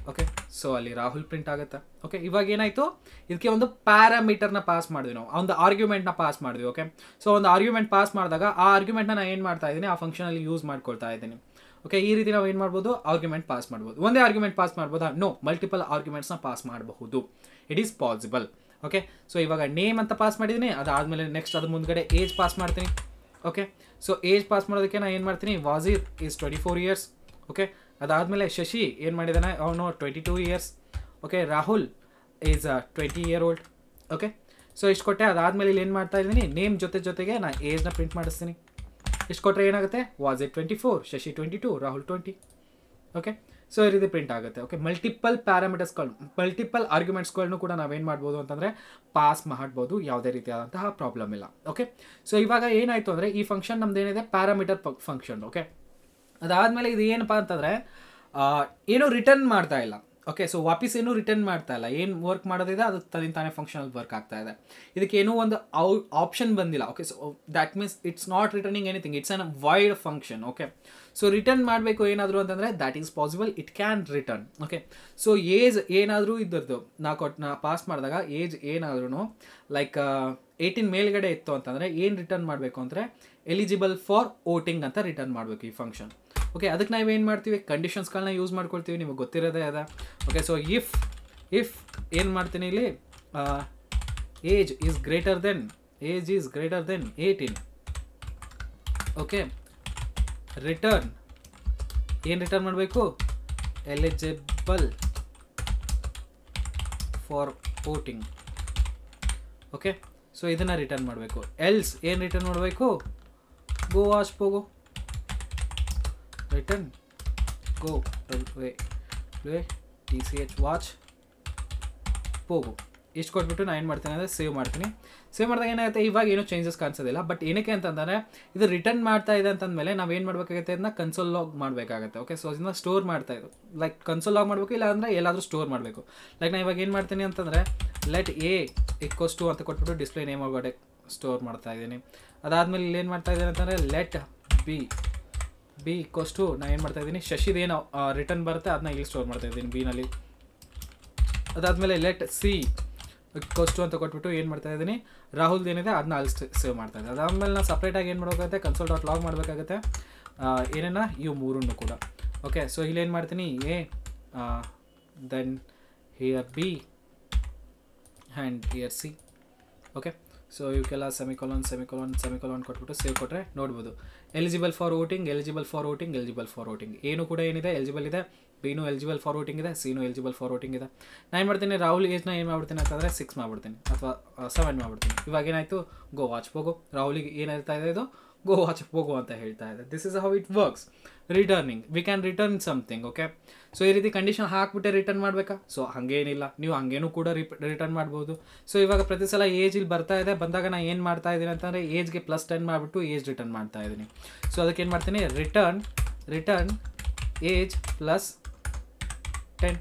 ಓಕೆ. ಸೊ ಅಲ್ಲಿ ರಾಹುಲ್ ಪ್ರಿಂಟ್ ಆಗುತ್ತೆ. ಓಕೆ, ಇವಾಗ ಏನಾಯಿತು, ಇದಕ್ಕೆ ಒಂದು ಪ್ಯಾರಾಮೀಟರ್ನ ಪಾಸ್ ಮಾಡಿದ್ವಿ, ನಾವು ಒಂದು ಆರ್ಗ್ಯುಮೆಂಟ್ನ ಪಾಸ್ ಮಾಡಿದ್ವಿ. ಓಕೆ, ಸೊ ಒಂದು ಆರ್ಗ್ಯುಮೆಂಟ್ ಪಾಸ್ ಮಾಡಿದಾಗ ಆ ಆರ್ಗ್ಯುಮೆಂಟ್ನ ನಾನು ಏನು ಮಾಡ್ತಾ ಇದ್ದೀನಿ, ಆ ಫಂಕ್ಷನಲ್ಲಿ ಯೂಸ್ ಮಾಡ್ಕೊಳ್ತಾ ಇದ್ದೀನಿ. ಓಕೆ, ಈ ರೀತಿ ನಾವು ಏನು ಮಾಡ್ಬೋದು, ಆರ್ಗ್ಯುಮೆಂಟ್ ಪಾಸ್ ಮಾಡ್ಬೋದು. ಒಂದೇ ಆರ್ಗ್ಯುಮೆಂಟ್ ಪಾಸ್ ಮಾಡ್ಬೋದಾ? ನೋ, ಮಲ್ಟಿಪಲ್ ಆರ್ಗ್ಯುಮೆಂಟ್ಸ್ನ ಪಾಸ್ ಮಾಡಬಹುದು. It is possible. Okay, so ಇವಾಗ ನೇಮ್ ಅಂತ ಪಾಸ್ ಮಾಡಿದ್ದೀನಿ, ಅದಾದಮೇಲೆ ನೆಕ್ಸ್ಟ್ ಅದ್ರ ಮುಂದ್ಗಡೆ ಏಜ್ ಪಾಸ್ ಮಾಡ್ತೀನಿ. ಓಕೆ, ಸೊ ಏಜ್ ಪಾಸ್ ಮಾಡೋದಕ್ಕೆ ನಾನು ಏನು ಮಾಡ್ತೀನಿ, ವಾಜೀರ್ ಈಸ್ 24 years. ಓಕೆ, ಅದಾದಮೇಲೆ ಶಶಿ ಏನು ಮಾಡಿದ್ದಾನೆ, ಅವನು 22 years. Okay, Rahul is 20 year old. Okay, so ಇಷ್ಟು ಕೊಟ್ಟೆ. ಅದಾದಮೇಲೆ ಇಲ್ಲಿ ಏನು ಮಾಡ್ತಾ ಇದ್ದೀನಿ, ನೇಮ್ ಜೊತೆಗೆ ನಾನು ಏಜ್ನ ಪ್ರಿಂಟ್ ಮಾಡಿಸ್ತೀನಿ. ಇಷ್ಟು ಕೊಟ್ಟರೆ ಏನಾಗುತ್ತೆ, ವಾಜೀರ್ 24, ಶಶಿ 22, ರಾಹುಲ್ 20. ಓಕೆ, ಸೊ ಈ ರೀತಿ ಪ್ರಿಂಟ್ ಆಗುತ್ತೆ. ಓಕೆ, ಮಲ್ಟಿಪಲ್ ಪ್ಯಾರಾಮೀಟರ್ಸ್ಗಳು, ಮಲ್ಟಿಪಲ್ ಆರ್ಗ್ಯುಮೆಂಟ್ಸ್ಗಳನ್ನು ಕೂಡ ನಾವೇನು ಮಾಡ್ಬೋದು ಅಂತಂದರೆ ಪಾಸ್ ಮಾಡ್ಬೋದು, ಯಾವುದೇ ರೀತಿಯಾದಂತಹ ಪ್ರಾಬ್ಲಮ್ ಇಲ್ಲ. ಓಕೆ, ಸೊ ಇವಾಗ ಏನಾಯಿತು ಅಂದರೆ ಈ ಫಂಕ್ಷನ್ ನಮ್ದು ಏನಿದೆ ಪ್ಯಾರಾಮೀಟರ್ ಫಂಕ್ಷನ್. ಓಕೆ, ಅದಾದಮೇಲೆ ಇದು ಏನಪ್ಪ ಅಂತಂದರೆ ಏನೂ ರಿಟರ್ನ್ ಮಾಡ್ತಾ ಇಲ್ಲ. ಓಕೆ, ಸೊ ವಾಪಸ್ ಏನೂ ರಿಟರ್ನ್ ಮಾಡ್ತಾ ಇಲ್ಲ, ಏನು ವರ್ಕ್ ಮಾಡೋದಿದೆ ಅದು ತನ್ನ ತಾನೇ ಫಂಕ್ಷನಲ್ಲಿ ವರ್ಕ್ ಆಗ್ತಾ ಇದೆ. ಇದಕ್ಕೆ ಏನೂ ಒಂದು ಆಪ್ಷನ್ ಬಂದಿಲ್ಲ. Okay, so that means it's not returning anything, it's an wide function. Okay, so return ಮಾಡಬೇಕು ಏನಾದರೂ ಅಂತಂದರೆ that is possible, it can return. Okay, so age ಏನಾದರೂ ಇದ್ದದ್ದು ನಾ ಪಾಸ್ ಮಾಡಿದಾಗ ಏಜ್ ಏನಾದ್ರೂ ಲೈಕ್ 18 ಮೇಲ್ಗಡೆ ಇತ್ತು ಅಂತಂದರೆ ಏನು ರಿಟರ್ನ್ ಮಾಡಬೇಕು ಅಂದರೆ ಎಲಿಜಿಬಲ್ ಫಾರ್ ವೋಟಿಂಗ್ ಅಂತ ರಿಟರ್ನ್ ಮಾಡಬೇಕು ಈ ಫಂಕ್ಷನ್. ಓಕೆ, ಅದಕ್ಕೆ ನಾವೇನು ಮಾಡ್ತೀವಿ, ಕಂಡೀಷನ್ಸ್ಗಳನ್ನ ಯೂಸ್ ಮಾಡ್ಕೊಳ್ತೀವಿ, ನಿಮಗೆ ಗೊತ್ತಿರೋದೇ ಅದ. ಓಕೆ, ಸೊ ಇಫ್ ಏನು ಮಾಡ್ತೀನಿ ಇಲ್ಲಿ, age is greater than 18. Okay, return ಏನು ರಿಟರ್ನ್ ಮಾಡಬೇಕು, eligible for voting. Okay, so ಇದನ್ನು ರಿಟರ್ನ್ ಮಾಡಬೇಕು. ಎಲ್ಸ್ ಏನು ರಿಟರ್ನ್ ಮಾಡಬೇಕು, ಗೋ ವಾಚ್ ಪೋಗೋ, ರಿಟರ್ನ್ ಗೋ TCH ವಾಚ್ ಪೋಗೋ. ಇಷ್ಟು ಕೊಟ್ಬಿಟ್ಟು ನಾನು ಏನು ಮಾಡ್ತೀನಿ ಅಂದರೆ ಸೇವ್ ಮಾಡ್ತೀನಿ. ಸೇವ್ ಮಾಡಿದಾಗ ಏನಾಗುತ್ತೆ, ಇವಾಗ ಏನೂ ಚೇಂಜಸ್ ಕಾಣಿಸೋದಿಲ್ಲ. ಬಟ್ ಏನಕ್ಕೆ ಅಂತಂದರೆ ಇದು ರಿಟರ್ನ್ ಮಾಡ್ತಾ ಇದೆ ಅಂತಂದಮೇಲೆ ನಾವು ಏನು ಮಾಡಬೇಕಾಗುತ್ತೆ, ಇದನ್ನ ಕನ್ಸೋಲ್ ಲಾಗ್ ಮಾಡಬೇಕಾಗುತ್ತೆ. ಓಕೆ, ಸೊ ಇದನ್ನ ಸ್ಟೋರ್ ಮಾಡ್ತಾ ಇದ್ದು ಲೈಕ್ ಕನ್ಸೋಲ್ ಲಾಗ್ ಮಾಡಬೇಕು, ಇಲ್ಲ ಅಂದರೆ ಎಲ್ಲಾದರೂ ಸ್ಟೋರ್ ಮಾಡಬೇಕು. ಲೈಕ್ ನಾನು ಇವಾಗ ಏನು ಮಾಡ್ತೀನಿ ಅಂತಂದರೆ ಲೆಟ್ A = ಅಂತ ಕೊಟ್ಬಿಟ್ಟು ಡಿಸ್ಪ್ಲೇ ನೇಮ್ ಒಳಗಡೆ ಸ್ಟೋರ್ ಮಾಡ್ತಾ ಇದ್ದೀನಿ. ಅದಾದಮೇಲೆ ಇಲ್ಲಿ ಏನು ಮಾಡ್ತಾ ಇದ್ದೀನಿ ಅಂತಂದರೆ ಲೆಟ್ B = ನಾನು ಏನು ಮಾಡ್ತಾ ಇದ್ದೀನಿ, ಶಶಿದೇನು ರಿಟರ್ನ್ ಬರುತ್ತೆ ಅದನ್ನ ಇಲ್ಲಿ ಸ್ಟೋರ್ ಮಾಡ್ತಾ ಇದ್ದೀನಿ ಬಿನಲ್ಲಿ. ಅದಾದಮೇಲೆ ಲೆಟ್ C = ಅಂತ ಕೊಟ್ಬಿಟ್ಟು ಏನು ಮಾಡ್ತಾ ಇದ್ದೀನಿ, ರಾಹುಲ್ದು ಏನಿದೆ ಅದನ್ನ ಅಲ್ಲಿ ಸೇವ್ ಮಾಡ್ತಾ ಇದ್ದೀನಿ. ಅದಾದಮೇಲೆ ನಾನು ಸಪ್ರೇಟಾಗಿ ಏನು ಮಾಡಬೇಕಾಗುತ್ತೆ, console.log ಮಾಡಬೇಕಾಗುತ್ತೆ ಏನೇನ ಇವು ಮೂರನ್ನು ಕೂಡ. ಓಕೆ, ಸೊ ಇಲ್ಲಿ ಏನು ಮಾಡ್ತೀನಿ, A then here B and here C. Okay, so ಇವಕ್ಕೆಲ್ಲ ಸೆಮಿಕೊಲನ್ ಕೊಟ್ಬಿಟ್ಟು ಸೇವ್ ಕೊಟ್ಟರೆ ನೋಡ್ಬೋದು ಎಲಿಜಿಬಲ್ ಫಾರ್ ವೋಟಿಂಗ್. ಏನು ಕೂಡ ಏನಿದೆ ಎಲಿಜಿಬಲ್ ಇದೆ, ಬಿನೂ ಎಲಿಜಿಬಲ್ ಫಾರ್ ವೋಟಿಂಗ್ ಇದೆ, ಸಿನೂ ಎಲಿಜಿಬಲ್ ಫಾರ್ ವೋಟಿಂಗ್ ಇದೆ. ನಾನು ಏನು ಮಾಡ್ತೀನಿ, ರಾಹುಲ್ ಏಜ್ನ ಏನು ಮಾಡ್ಬಿಡ್ತೀನಿ ಅಂತಂದರೆ 6 ಮಾಡಿಬಿಡ್ತೀನಿ ಅಥವಾ 7 ಮಾಡಿಬಿಡ್ತೀನಿ. ಇವಾಗ ಏನಾಯಿತು, ಗೋ ವಾಚ್ ಪೋಗೋ. ರಾಹುಲಿಗೆ ಏನಾಗ್ತಾ ಇದೆ, ಇದು ಗೋ ವಾಚ್ ಪೋಗೋ ಅಂತ ಹೇಳ್ತಾ ಇದೆ. This is how it works. Returning, we can return something. Okay, so ಈ ರೀತಿ ಕಂಡೀಷನ್ ಹಾಕ್ಬಿಟ್ಟೆ ರಿಟರ್ನ್ ಮಾಡಬೇಕಾ, ಸೊ ಹಾಗೇನಿಲ್ಲ, ನೀವು ಹಂಗೇನೂ ಕೂಡ ರಿಟರ್ನ್ ಮಾಡ್ಬೋದು. ಸೊ ಇವಾಗ ಪ್ರತಿ ಸಲ ಏಜ್ ಇಲ್ಲಿ ಬರ್ತಾ ಇದೆ, ಬಂದಾಗ ನಾನು ಏನು ಮಾಡ್ತಾ ಇದ್ದೀನಿ ಅಂತಂದರೆ ಏಜ್ಗೆ +10 ಮಾಡಿಬಿಟ್ಟು ಏಜ್ ರಿಟರ್ನ್ ಮಾಡ್ತಾ ಇದ್ದೀನಿ. ಸೊ ಅದಕ್ಕೆ ಏನು ಮಾಡ್ತೀನಿ, ರಿಟರ್ನ್ ಏಜ್ +10.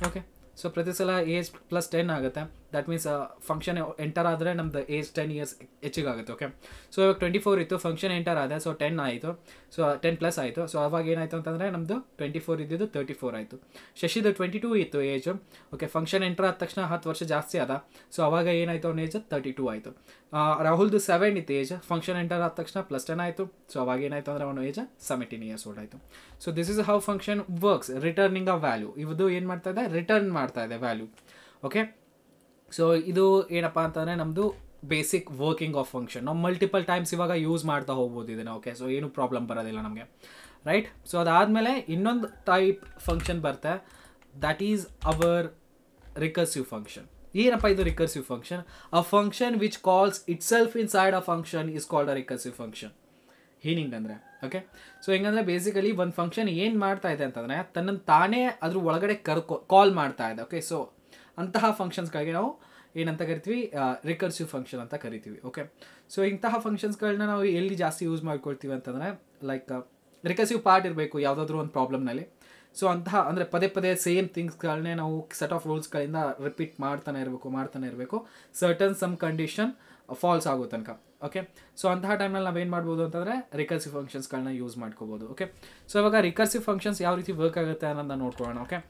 ಓಕೆ, ಸೊ ಪ್ರತಿ ಸಲ ಏಜ್ +10 ಆಗುತ್ತೆ. ದ್ಯಾಟ್ ಮೀನ್ಸ್ ಫಂಕ್ಷನ್ ಎಂಟರ್ ಆದರೆ ನಮ್ದು ಏಜ್ 10 years ಹೆಚ್ಚಿಗಾಗುತ್ತೆ. ಓಕೆ, ಸೊ ಇವಾಗ 24 ಇತ್ತು, ಫಂಕ್ಷನ್ ಎಂಟರ್ ಆದ, ಸೊ 10 ಆಯಿತು, ಸೊ 10+ ಆಯಿತು. ಸೊ ಅವಾಗ ಏನಾಯಿತು ಅಂತಂದರೆ ನಮ್ಮದು 24 ಇದ್ದಿದ್ದು 34 ಆಯಿತು. ಶಶಿದು 22 ಇತ್ತು ಏಜು. ಓಕೆ, ಫಂಕ್ಷನ್ ಎಂಟರ್ ಆದ ತಕ್ಷಣ 10 ವರ್ಷ ಜಾಸ್ತಿ ಆದ, ಸೊ ಅವಾಗ ಏನಾಯಿತು, ಅವನ ಏಜ್ 32 ಆಯಿತು. ರಾಹುಲ್ದು 7 ಇತ್ತು ಏಜ್, ಫಂಕ್ಷನ್ ಎಂಟರ್ ಆದ ತಕ್ಷಣ +10 ಆಯಿತು, ಸೊ ಅವಾಗ ಏನಾಯಿತು ಅಂದರೆ ಅವನ ಏಜ್ 17 years old ಆಯಿತು. So this is how function works, returning a value. ಇದು ಏನು ಮಾಡ್ತಾ ಇದೆ, ರಿಟರ್ನ್ ಮಾಡ್ತಾ ಇದೆ ವ್ಯಾಲ್ಯೂ. ಓಕೆ, ಸೊ ಇದು ಏನಪ್ಪ ಅಂತಂದರೆ ನಮ್ಮದು ಬೇಸಿಕ್ ವರ್ಕಿಂಗ್ ಆಫ್ ಫಂಕ್ಷನ್. ನಾವು ಮಲ್ಟಿಪಲ್ ಟೈಮ್ಸ್ ಇವಾಗ ಯೂಸ್ ಮಾಡ್ತಾ ಹೋಗ್ಬೋದು ಇದನ್ನು. ಓಕೆ, ಸೊ ಏನು ಪ್ರಾಬ್ಲಮ್ ಬರೋದಿಲ್ಲ ನಮಗೆ, ರೈಟ್. ಸೊ ಅದಾದಮೇಲೆ ಇನ್ನೊಂದು ಟೈಪ್ ಫಂಕ್ಷನ್ ಬರುತ್ತೆ, that is our recursive function. ಏನಪ್ಪ ಇದು recursive function? A function which calls itself inside a function is called a recursive function. ಏನಿಂಗ್ ಅಂದರೆ, ಓಕೆ, ಸೊ ಹೆಂಗಂದರೆ ಬೇಸಿಕಲಿ ಒಂದು ಫಂಕ್ಷನ್ ಏನು ಮಾಡ್ತಾ ಇದೆ ಅಂತಂದರೆ ತನ್ನನ್ನು ತಾನೇ ಅದ್ರ ಒಳಗಡೆ ಕಾಲ್ ಮಾಡ್ತಾ ಇದೆ. ಓಕೆ, ಸೊ ಅಂತಹ ಫಂಕ್ಷನ್ಸ್ಗಳಿಗೆ ನಾವು ಏನಂತ ಕರಿತೀವಿ, ರಿಕರ್ಸಿವ್ ಫಂಕ್ಷನ್ ಅಂತ ಕರಿತೀವಿ. ಓಕೆ, ಸೊ ಇಂತಹ ಫಂಕ್ಷನ್ಸ್ಗಳನ್ನ ನಾವು ಎಲ್ಲಿ ಜಾಸ್ತಿ ಯೂಸ್ ಮಾಡ್ಕೊಳ್ತೀವಿ ಅಂತಂದರೆ ಲೈಕ್ ರಿಕರ್ಸಿವ್ ಪಾರ್ಟ್ ಇರಬೇಕು ಯಾವುದಾದ್ರೂ ಒಂದು ಪ್ರಾಬ್ಲಮ್ನಲ್ಲಿ. ಸೊ ಅಂತಹ ಅಂದರೆ ಪದೇ ಸೇಮ್ ಥಿಂಗ್ಸ್ಗಳನ್ನೇ ನಾವು ಸೆಟ್ ಆಫ್ ರೂಲ್ಸ್ಗಳಿಂದ ರಿಪೀಟ್ ಮಾಡ್ತಾನೆ ಇರಬೇಕು ಸರ್ಟನ್ ಸಮ್ ಕಂಡೀಷನ್ ಫಾಲ್ಸ್ ಆಗೋ ತನಕ. ಓಕೆ, ಸೊ ಅಂತಹ ಟೈಮ್ನಲ್ಲಿ ನಾವೇನು ಮಾಡ್ಬೋದು ಅಂತಂದರೆ ರಿಕರ್ಸಿವ್ ಫಂಕ್ಷನ್ಸ್ಗಳನ್ನ ಯೂಸ್ ಮಾಡ್ಕೋಬೋದು. ಓಕೆ, ಸೊ ಇವಾಗ ರಿಕರ್ಸಿವ್ ಫಂಕ್ಷನ್ಸ್ ಯಾವ ರೀತಿ ವರ್ಕ್ ಆಗುತ್ತೆ ಅನ್ನೋದನ್ನ ನೋಡ್ಕೊಳ್ಳೋಣ. Okay,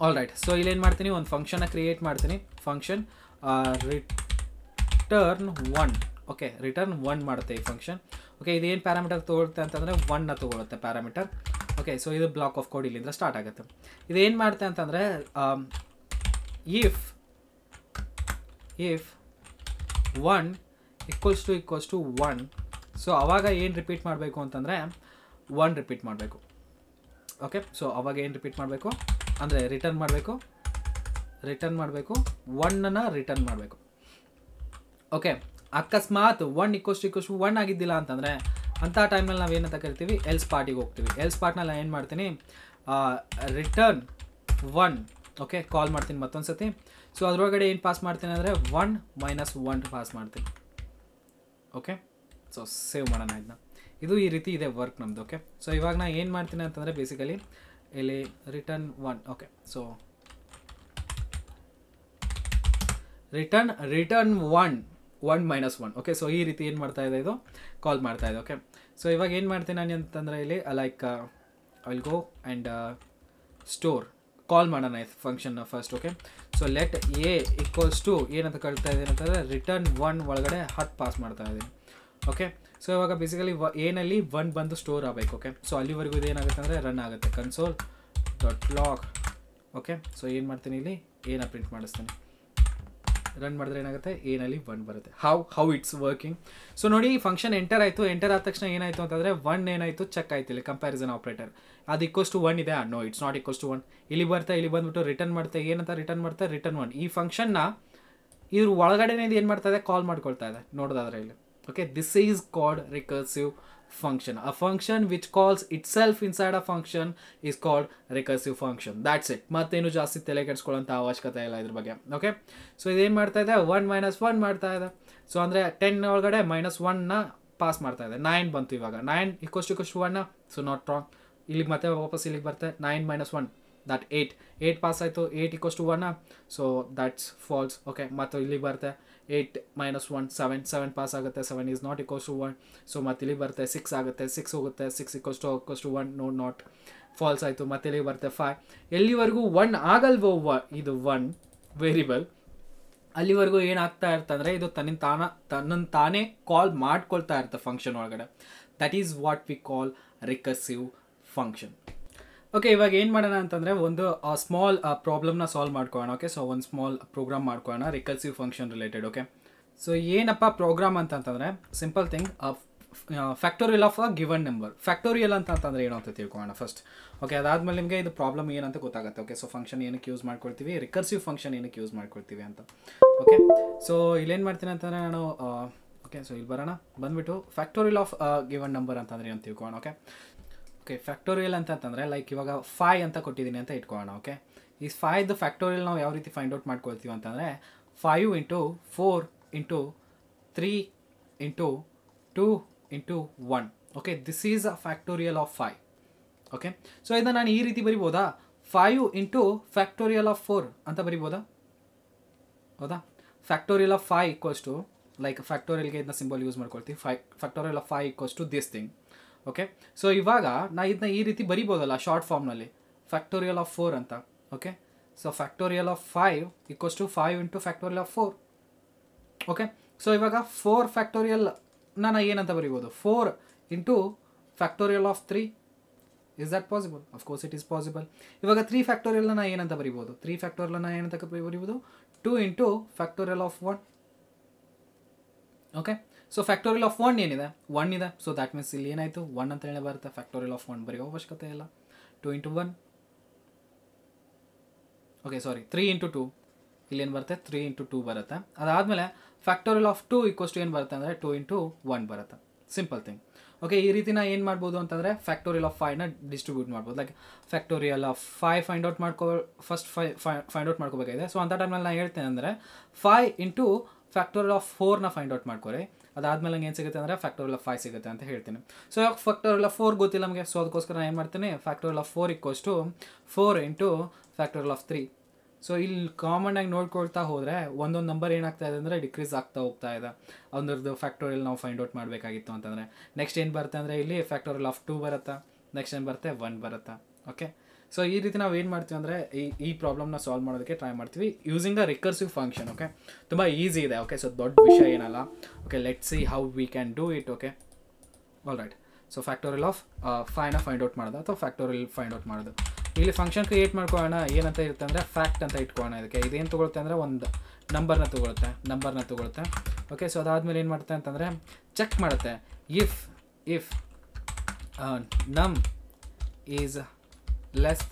all right. ಸೊ ಇಲ್ಲೇನು ಮಾಡ್ತೀನಿ, ಒಂದು ಫಂಕ್ಷನ್ನ ಕ್ರಿಯೇಟ್ ಮಾಡ್ತೀನಿ. Function return 1. ಓಕೆ, ರಿಟರ್ನ್ 1 ಮಾಡುತ್ತೆ ಈ ಫಂಕ್ಷನ್. ಓಕೆ, ಇದೇನು ಪ್ಯಾರಾಮೀಟರ್ ತೊಗೊಳುತ್ತೆ ಅಂತಂದರೆ 1ನ ತೊಗೊಳುತ್ತೆ ಪ್ಯಾರಾಮೀಟರ್. ಓಕೆ, ಸೊ ಇದು ಬ್ಲಾಕ್ ಆಫ್ ಕೋಡ್ ಇಲ್ಲಿಂದ ಸ್ಟಾರ್ಟ್ ಆಗುತ್ತೆ. ಇದೇನು ಮಾಡುತ್ತೆ ಅಂತಂದರೆ ಇಫ್ 1 = 1, ಸೊ ಅವಾಗ ಏನು ರಿಪೀಟ್ ಮಾಡಬೇಕು ಅಂತಂದರೆ 1 ರಿಪೀಟ್ ಮಾಡಬೇಕು. ಓಕೆ, ಸೊ ಅವಾಗ ಏನು ರಿಪೀಟ್ ಮಾಡಬೇಕು ಅಂದರೆ ರಿಟರ್ನ್ ಮಾಡಬೇಕು 1ನ ರಿಟರ್ನ್ ಮಾಡಬೇಕು. ಓಕೆ, ಅಕಸ್ಮಾತ್ 1 = 1 ಆಗಿದ್ದಿಲ್ಲ ಅಂತಂದರೆ ಅಂಥ ಟೈಮ್ನಲ್ಲಿ ನಾವು ಏನಂತ ಕರಿತೀವಿ, ಎಲ್ಸ್ ಪಾರ್ಟಿಗೆ ಹೋಗ್ತೀವಿ. ಎಲ್ಸ್ ಪಾರ್ಟ್ನಲ್ಲಿ ನಾನು ಏನು ಮಾಡ್ತೀನಿ, ರಿಟರ್ನ್ 1. ಓಕೆ, ಕಾಲ್ ಮಾಡ್ತೀನಿ ಮತ್ತೊಂದು ಸತಿ. ಸೊ ಅದರೊಳಗಡೆ ಏನು ಪಾಸ್ ಮಾಡ್ತೀನಿ ಅಂದರೆ 1 - 1 ಪಾಸ್ ಮಾಡ್ತೀನಿ. ಓಕೆ, ಸೊ ಸೇವ್ ಮಾಡೋಣ ಇದನ್ನ. ಇದು ಈ ರೀತಿ ಇದೆ ವರ್ಕ್ ನಮ್ಮದು. ಓಕೆ, ಸೊ ಇವಾಗ ನಾನು ಏನು ಮಾಡ್ತೀನಿ ಅಂತಂದರೆ ಬೇಸಿಕಲಿ ಇಲ್ಲಿ return 1. Okay, so return 1 - 1. Okay, so ಈ ರೀತಿ ಏನು ಮಾಡ್ತಾ ಇದೆ, ಇದು ಕಾಲ್ ಮಾಡ್ತಾ ಇದೆ. ಓಕೆ, ಸೊ ಇವಾಗ ಏನು ಮಾಡ್ತೀನಿ ನಾನು ಅಂತಂದರೆ ಇಲ್ಲಿ like I will go and store call ಮಾಡೋಣ ಫಂಕ್ಷನ್ನ first. Okay, so let a = ಏನಂತ ಕಳ್ತಾ ಇದ್ದೀನಿ ಅಂತಂದರೆ ರಿಟರ್ನ್ 1 ಒಳಗಡೆ 10 ಪಾಸ್ ಮಾಡ್ತಾ ಇದ್ದೀನಿ. ಓಕೆ, ಸೊ ಇವಾಗ ಬೇಸಿಕಲಿ ಏನಲ್ಲಿ 1 ಬಂದು ಸ್ಟೋರ್ ಆಗಬೇಕು. ಓಕೆ, ಸೊ ಅಲ್ಲಿವರೆಗೂ ಇದೇನಾಗುತ್ತೆ ಅಂದರೆ ರನ್ ಆಗುತ್ತೆ console.log. ಓಕೆ, ಸೊ ಏನು ಮಾಡ್ತೀನಿ ಇಲ್ಲಿ ಏನ ಪ್ರಿಂಟ್ ಮಾಡಿಸ್ತೀನಿ. ರನ್ ಮಾಡಿದ್ರೆ ಏನಾಗುತ್ತೆ, ಏನಲ್ಲಿ 1 ಬರುತ್ತೆ. How it's working. ಸೊ ನೋಡಿ, ಫಂಕ್ಷನ್ ಎಂಟರ್ ಆಯಿತು. ಎಂಟರ್ ಆದ ತಕ್ಷಣ ಏನಾಯಿತು ಅಂತಂದರೆ 1 ಏನಾಯಿತು, ಚೆಕ್ ಆಯ್ತು ಇಲ್ಲಿ ಕಂಪ್ಯಾರಿಸನ್ ಆಪ್ರೇಟರ್. ಅದು =1 ಇದೆ. No, it's not =1. ಇಲ್ಲಿ ಬರ್ತಾ, ಇಲ್ಲಿ ಬಂದುಬಿಟ್ಟು ರಿಟರ್ನ್ ಮಾಡ್ತಾ, ಏನಂತ ರಿಟರ್ನ್ ಮಾಡ್ತಾ, ರಿಟರ್ನ್ 1. ಈ ಫಂಕ್ಷನ್ನ ಇದ್ರ ಒಳಗಡೆನೇ ಏನು ಮಾಡ್ತಾ ಇದೆ, ಕಾಲ್ ಮಾಡ್ಕೊಳ್ತಾ ಇದೆ ನೋಡೋದಾದ್ರೆ ಇಲ್ಲಿ. Okay, this is called recursive function. A function which calls itself inside a function is called recursive function. That's it. ಮತ್ತೇನು ಜಾಸ್ತಿ ತಲೆ ಕೆಡಿಸ್ಕೊಳ್ಳೋಂಥ ಅವಶ್ಯಕತೆ ಇಲ್ಲ ಇದ್ರ ಬಗ್ಗೆ. ಓಕೆ, ಸೊ ಇದೇನು ಮಾಡ್ತಾ ಇದೆ, 1 - 1 ಮಾಡ್ತಾ ಇದೆ. ಸೊ ಅಂದರೆ 10 ಒಳಗಡೆ -1ನ ಪಾಸ್ ಮಾಡ್ತಾ ಇದೆ. 9 ಬಂತು ಇವಾಗ. 9 = 1. So not wrong. ಇಲ್ಲಿಗೆ ಮತ್ತೆ ವಾಪಸ್ ಇಲ್ಲಿಗೆ ಬರುತ್ತೆ. 9 - 1 ದಟ್ 8 ಪಾಸ್ ಆಯಿತು. 8 = 1. So that's falls. ಓಕೆ, ಮತ್ತು ಇಲ್ಲಿಗೆ ಬರುತ್ತೆ 8 - 1 7 ಪಾಸ್ ಆಗುತ್ತೆ. 7 ಈಸ್ ನಾಟ್ = 1. ಸೊ ಮತ್ತೆ ಇಲ್ಲಿ ಬರುತ್ತೆ 6 ಆಗುತ್ತೆ. 6 ಹೋಗುತ್ತೆ. 6 = 1. ನೋ, ನಾಟ್ ಫಾಲ್ಸ್ ಆಯಿತು. ಮತ್ತೆ ಇಲ್ಲಿ ಬರುತ್ತೆ 5. ಎಲ್ಲಿವರೆಗೂ 1 ಆಗಲ್ವೋ ಇದು 1 ವೇರಿಯಬಲ್, ಅಲ್ಲಿವರೆಗೂ ಏನಾಗ್ತಾ ಇರ್ತಂದರೆ ಇದು ತನ್ನನ್ನು ತಾನೇ ಕಾಲ್ ಮಾಡ್ಕೊಳ್ತಾ ಇರುತ್ತೆ ಫಂಕ್ಷನ್ ಒಳಗಡೆ. That is what we call recursive function. Okay, ಇವಾಗ ಏನು ಮಾಡೋಣ ಅಂತಂದರೆ ಒಂದು ಸ್ಮಾಲ್ ಪ್ರಾಬ್ಲಮ್ನ ಸಾಲ್ವ್ ಮಾಡ್ಕೊಳ್ಳೋಣ. ಓಕೆ, ಸೊ ಒಂದು ಸ್ಮಾಲ್ ಪ್ರೋಗ್ರಾಮ್ ಮಾಡ್ಕೊಳ್ಳೋಣ recursive function related. Okay, so ಏನಪ್ಪ ಪ್ರೋಗ್ರಾಮ್ ಅಂತಂತಂದರೆ simple thing, factorial of a given number. Factorial ಅಂತಂದರೆ ಏನು ಅಂತ ತಿಳ್ಕೊಳ್ಳೋಣ ಫಸ್ಟ್. ಓಕೆ, ಅದಾದಮೇಲೆ ನಿಮಗೆ ಇದು ಪ್ರಾಬ್ಲಮ್ ಏನಂತ ಗೊತ್ತಾಗುತ್ತೆ. ಓಕೆ, ಸೊ ಫಂಕ್ಷನ್ ಏನಕ್ಕೆ ಯೂಸ್ ಮಾಡ್ಕೊಳ್ತೀವಿ, ರಿಕರ್ಸಿವ್ ಫಂಕ್ಷನ್ ಏನಕ್ಕೆ ಯೂಸ್ ಮಾಡ್ಕೊಳ್ತೀವಿ ಅಂತ. ಓಕೆ, ಸೊ ಇಲ್ಲೇನು ಮಾಡ್ತೀನಿ ಅಂತಂದರೆ ನಾನು ಓಕೆ, ಸೊ ಇಲ್ಲಿ ಬರೋಣ. ಬಂದುಬಿಟ್ಟು ಫ್ಯಾಕ್ಟೋರಿಯಲ್ ಆಫ್ ಗಿವನ್ ನಂಬರ್ ಅಂತಂದರೆ ಏನು ತಿಳ್ಕೊಳ್ಳೋಣ. ಓಕೆ, ಫ್ಯಾಕ್ಟೋರಿಯಲ್ ಅಂತಂದರೆ ಲೈಕ್ ಇವಾಗ 5 ಅಂತ ಕೊಟ್ಟಿದ್ದೀನಿ ಅಂತ ಇಟ್ಕೊಳ್ಳೋಣ. ಓಕೆ, ಈ 5ದು ಫ್ಯಾಕ್ಟೋರಿಯಲ್ ನಾವು ಯಾವ ರೀತಿ ಫೈಂಡ್ ಔಟ್ ಮಾಡ್ಕೊಳ್ತೀವಿ ಅಂತಂದರೆ 5 × 4 × 3 × 2 × 1. Okay, this is a factorial of 5. Okay, so ಇದನ್ನು ನಾನು ಈ ರೀತಿ ಬರಿಬೋದಾ, 5 × ಫ್ಯಾಕ್ಟೋರಿಯಲ್ ಆಫ್ 4 ಅಂತ ಬರಿಬೋದಾ? ಹೌದಾ? ಫ್ಯಾಕ್ಟೋರಿಯಲ್ ಆಫ್ 5 ಲೈಕ್ ಫ್ಯಾಕ್ಟೋರಿಯಲ್ಗೆ ಇದನ್ನ ಸಿಂಬಲ್ ಯೂಸ್ ಮಾಡ್ಕೊಳ್ತೀವಿ. Factorial of 5 this thing. Okay, so ಇವಾಗ ನಾ ಇದನ್ನ ಈ ರೀತಿ ಬರಿಬೋದಲ್ಲ ಶಾರ್ಟ್ ಫಾರ್ಮ್ನಲ್ಲಿ, ಫ್ಯಾಕ್ಟೋರಿಯಲ್ ಆಫ್ 4 ಅಂತ. Okay, so factorial of 5 = 5 × factorial of 4. Okay, so ಇವಾಗ 4 ಫ್ಯಾಕ್ಟೋರಿಯಲ್ನ ನಾನು ಏನಂತ ಬರಿಬೋದು, 4 × factorial of 3. Is that possible? Of course it is possible. ಇವಾಗ 3 ಫ್ಯಾಕ್ಟೋರಿಯಲ್ನ ನಾನು ಏನಂತ ಬರಿಬೋದು, 3 ಫ್ಯಾಕ್ಟೋರಿಯಲ್ನ ಏನಂತ ಬರಿಬೋದು, 2 × factorial of 1. Okay, so factorial of 1 ಏನಿದೆ, 1 ಇದೆ. ಸೊ ದ್ಯಾಟ್ ಮೀನ್ಸ್ ಇಲ್ಲಿ ಏನಾಯಿತು, 1 ಅಂತ ಹೇಳಿ ಬರುತ್ತೆ. ಫ್ಯಾಕ್ಟೋರಿಯಲ್ ಆಫ್ 1 ಬರೆಯೋ ಅವಶ್ಯಕತೆ ಇಲ್ಲ. 2 × 1. ಓಕೆ, ಸಾರಿ, 3 × 2. ಇಲ್ಲೇನು ಬರುತ್ತೆ, 3 × 2 ಬರುತ್ತೆ. ಅದಾದಮೇಲೆ ಫ್ಯಾಕ್ಟೋರಿಯಲ್ ಆಫ್ 2 = ಏನು ಬರುತ್ತೆ ಅಂದರೆ 2 × 1 ಬರುತ್ತೆ. Simple thing. ಓಕೆ, ಈ ರೀತಿ ನಾ ಏನು ಮಾಡ್ಬೋದು ಅಂತಂದರೆ ಫ್ಯಾಕ್ಟೋರಿಯಲ್ ಆಫ್ 5ನ ಡಿಸ್ಟ್ರಿಬ್ಯೂಟ್ ಮಾಡ್ಬೋದು. Like factorial of 5 find out first find out ಮಾಡ್ಕೋಬೇಕಾಗಿದೆ. ಸೊ ಅಂಥ ಟೈಮ್ನಲ್ಲಿ ನಾನು ಹೇಳ್ತೇನೆ ಅಂದರೆ 5 × ಫ್ಯಾಕ್ಟೋರಿಯಲ್ ಆಫ್ 4ನ ಫೈಂಡ್ ಔಟ್ ಮಾಡ್ಕೊರಿ. ಅದಾದಮೇಲೆ ನಂಗೆ ಏನು ಸಿಗುತ್ತೆ ಅಂದರೆ ಫ್ಯಾಕ್ಟೋರಿಯಲ್ ಆಫ್ 5 ಸಿಗುತ್ತೆ ಅಂತ ಹೇಳ್ತೀನಿ. ಸೊ ಇವಾಗ ಫ್ಯಾಕ್ಟೋರಿಯಲ್ ಆಫ್ 4 ಗೊತ್ತಿಲ್ಲ ನಮಗೆ. ಸೊ ಅದಕ್ಕೋಸ್ಕರ ನಾನು ಏನು ಮಾಡ್ತೀನಿ, factorial of 4 = 4 × factorial of 3. So ಇಲ್ಲಿ ಕಾಮನ್ನಾಗಿ ನೋಡ್ಕೊಳ್ತಾ ಹೋದರೆ ಒಂದೊಂದು ನಂಬರ್ ಏನಾಗ್ತಾ ಇದೆ ಅಂದರೆ ಡಿಕ್ರೀಸ್ ಆಗ್ತಾ ಹೋಗ್ತಾ ಇದೆ. ಒಂದರದ್ದು ಫ್ಯಾಕ್ಟೋರಿಯಲ್ ನಾವು ಫೈಂಡ್ ಔಟ್ ಮಾಡಬೇಕಾಗಿತ್ತು ಅಂತಂದರೆ ನೆಕ್ಸ್ಟ್ ಏನು ಬರುತ್ತೆ ಅಂದರೆ ಇಲ್ಲಿ ಫ್ಯಾಕ್ಟೋರಿಯಲ್ ಆಫ್ 2 ಬರುತ್ತೆ. ನೆಕ್ಸ್ಟ್ ಏನು ಬರುತ್ತೆ, 1 ಬರುತ್ತೆ. ಓಕೆ, ಸೊ ಈ ರೀತಿ ನಾವು ಏನು ಮಾಡ್ತೀವಿ ಅಂದರೆ ಈ ಪ್ರಾಬ್ಲಮ್ನ ಸಾಲ್ವ್ ಮಾಡೋದಕ್ಕೆ ಟ್ರೈ ಮಾಡ್ತೀವಿ using a recursive function. Okay, ತುಂಬ ಈಸಿ ಇದೆ. ಓಕೆ, ಸೊ ದೊಡ್ಡ ವಿಷಯ ಏನಲ್ಲ. Okay, let see how we can do it. Okay, all right. So factorial of fine find out ಮಾಡೋದು ಅಥವಾ ಫ್ಯಾಕ್ಟೋರಿಯಲ್ ಫೈಂಡ್ ಔಟ್ ಮಾಡೋದು. ಇಲ್ಲಿ ಫಂಕ್ಷನ್ ಕ್ರಿಯೇಟ್ ಮಾಡ್ಕೊಳ್ಳೋಣ. ಏನಂತ ಇರುತ್ತೆ ಅಂದರೆ ಫ್ಯಾಕ್ಟ್ ಅಂತ ಇಟ್ಕೊಳ್ಳೋಣ. ಇದಕ್ಕೆ ಇದೇನು ತೊಗೊಳುತ್ತೆ ಅಂದರೆ ಒಂದು ನಂಬರ್ನ ತೊಗೊಳುತ್ತೆ. ಓಕೆ, ಸೊ ಅದಾದಮೇಲೆ ಏನು ಮಾಡುತ್ತೆ ಅಂತಂದರೆ ಚೆಕ್ ಮಾಡುತ್ತೆ. If num is less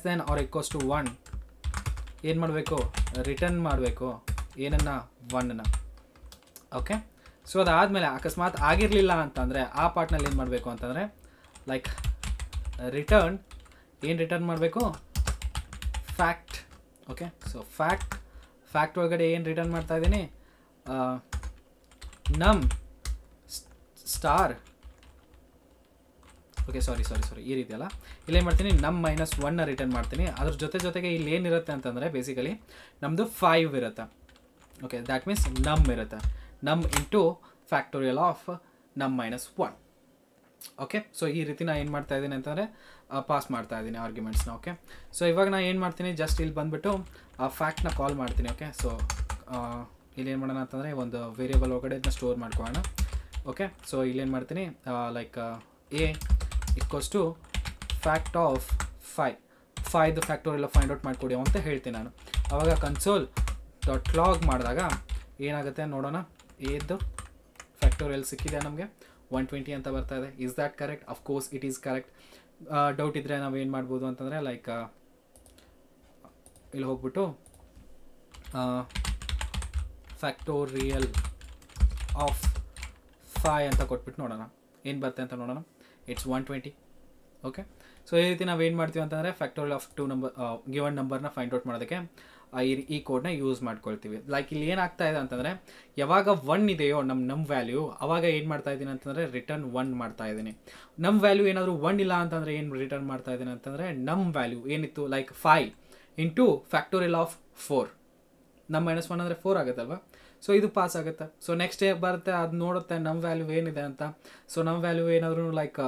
than or equals to 1 ಏನು ಮಾಡಬೇಕು? ರಿಟರ್ನ್ ಮಾಡಬೇಕು. ಏನನ್ನು? 1ನ. ಓಕೆ, ಸೊ ಅದಾದಮೇಲೆ ಅಕಸ್ಮಾತ್ ಆಗಿರಲಿಲ್ಲ ಅಂತಂದರೆ ಆ ಪಾರ್ಟ್ನಲ್ಲಿ ಏನು ಮಾಡಬೇಕು ಅಂತಂದರೆ ಲೈಕ್ ರಿಟರ್ನ್ ಮಾಡಬೇಕು? ಫ್ಯಾಕ್ಟ್. ಓಕೆ, ಸೊ ಫ್ಯಾಕ್ಟ್ ಒಳಗಡೆ ಏನು ರಿಟರ್ನ್ ಮಾಡ್ತಾ ಇದ್ದೀನಿ? ನಮ್ ಸ್ಟಾರ್. ಓಕೆ, ಸಾರಿ ಈ ರೀತಿ ಅಲ್ಲ. ಇಲ್ಲೇನು ಮಾಡ್ತೀನಿ? ನಮ್ -1ನ ರಿಟರ್ನ್ ಮಾಡ್ತೀನಿ. ಅದ್ರ ಜೊತೆಗೆ ಇಲ್ಲಿ ಏನಿರುತ್ತೆ ಅಂತಂದರೆ ಬೇಸಿಕಲಿ ನಮ್ಮದು 5 ಇರುತ್ತೆ. ಓಕೆ, ದ್ಯಾಟ್ ಮೀನ್ಸ್ ನಮ್ ಇರುತ್ತೆ. ನಮ್ ಇಂಟು ಫ್ಯಾಕ್ಟೋರಿಯಲ್ ಆಫ್ ನಮ್ -1. ಓಕೆ, ಸೊ ಈ ರೀತಿ ನಾನು ಏನು ಮಾಡ್ತಾ ಇದ್ದೀನಿ ಅಂತಂದರೆ ಪಾಸ್ ಮಾಡ್ತಾ ಇದ್ದೀನಿ ಆರ್ಗ್ಯುಮೆಂಟ್ಸ್ನ. ಓಕೆ, ಸೊ ಇವಾಗ ನಾನು ಏನು ಮಾಡ್ತೀನಿ? ಜಸ್ಟ್ ಇಲ್ಲಿ ಬಂದುಬಿಟ್ಟು ಆ ಫ್ಯಾಕ್ಟ್ನ ಕಾಲ್ ಮಾಡ್ತೀನಿ. ಓಕೆ, ಸೊ ಇಲ್ಲಿ ಏನು ಮಾಡೋಣ ಅಂತಂದರೆ ಒಂದು ವೇರಿಯೇಬಲ್ ಒಳಗಡೆ ಇದನ್ನ ಸ್ಟೋರ್ ಮಾಡ್ಕೊಳ್ಳೋಣ. ಓಕೆ, ಸೊ ಇಲ್ಲೇನು ಮಾಡ್ತೀನಿ? Like a equals to fact of 5 factorial find out ಮಾಡಿಕೊಡಿ ಅಂತ ಹೇಳ್ತೀನಿ ನಾನು. ಆವಾಗ console.log ಮಾಡಿದಾಗ ಏನಾಗುತ್ತೆ ನೋಡೋಣ. ಎದ್ದು ಫ್ಯಾಕ್ಟೋರಿಯಲ್ ಸಿಕ್ಕಿದೆ ನಮಗೆ 120 ಅಂತ ಬರ್ತಾ ಇದೆ. Is that correct? Of course it is correct. Doubt ಇದ್ದರೆ ನಾವು ಏನು ಮಾಡ್ಬೋದು ಅಂತಂದರೆ ಲೈಕ್ ಇಲ್ಲಿ ಹೋಗ್ಬಿಟ್ಟು ಫ್ಯಾಕ್ಟೋರಿಯಲ್ ಆಫ್ 5 ಅಂತ ಕೊಟ್ಬಿಟ್ಟು ನೋಡೋಣ ಏನು ಬರುತ್ತೆ ಅಂತ ನೋಡೋಣ. ಇಟ್ಸ್ 120. ಓಕೆ, ಸೊ ಈ ರೀತಿ ನಾವು ಏನು ಮಾಡ್ತೀವಿ ಅಂತಂದರೆ ಫ್ಯಾಕ್ಟೋರಿಯಲ್ ಆಫ್ 2 ನಂಬರ್ ಗಿವನ್ ನಂಬರ್ನ ಫೈಂಡ್ ಔಟ್ ಮಾಡೋದಕ್ಕೆ ಈ ಕೋಡ್ನ ಯೂಸ್ ಮಾಡ್ಕೊಳ್ತೀವಿ. ಲೈಕ್ ಇಲ್ಲಿ ಏನಾಗ್ತಾ ಇದೆ ಅಂತಂದರೆ ಯಾವಾಗ 1 ಇದೆಯೋ ನಮ್ಮ ವ್ಯಾಲ್ಯೂ, ಅವಾಗ ಏನು ಮಾಡ್ತಾ ಇದ್ದೀನಿ ಅಂತಂದರೆ ರಿಟರ್ನ್ 1 ಮಾಡ್ತಾ ಇದ್ದೀನಿ. ನಮ್ಮ ವ್ಯಾಲ್ಯೂ ಏನಾದರೂ 1 ಇಲ್ಲ ಅಂತಂದರೆ ಏನು ರಿಟರ್ನ್ ಮಾಡ್ತಾ ಇದ್ದೀನಿ ಅಂತಂದರೆ ನಮ್ಮ ವ್ಯಾಲ್ಯೂ ಏನಿತ್ತು ಲೈಕ್ 5 ಇಂಟು ಫ್ಯಾಕ್ಟೋರಿಯಲ್ ಆಫ್ 4. ನಮ್ಮ -1 ಅಂದರೆ 4 ಆಗುತ್ತಲ್ವ. ಸೊ ಇದು ಪಾಸ್ ಆಗುತ್ತೆ. ಸೊ ನೆಕ್ಸ್ಟ್ ಬರುತ್ತೆ, ಅದು ನೋಡುತ್ತೆ ನಮ್ಮ ವ್ಯಾಲ್ಯೂ ಏನಿದೆ ಅಂತ. ಸೊ ನಮ್ಮ ವ್ಯಾಲ್ಯೂ ಏನಾದರೂ ಲೈಕ್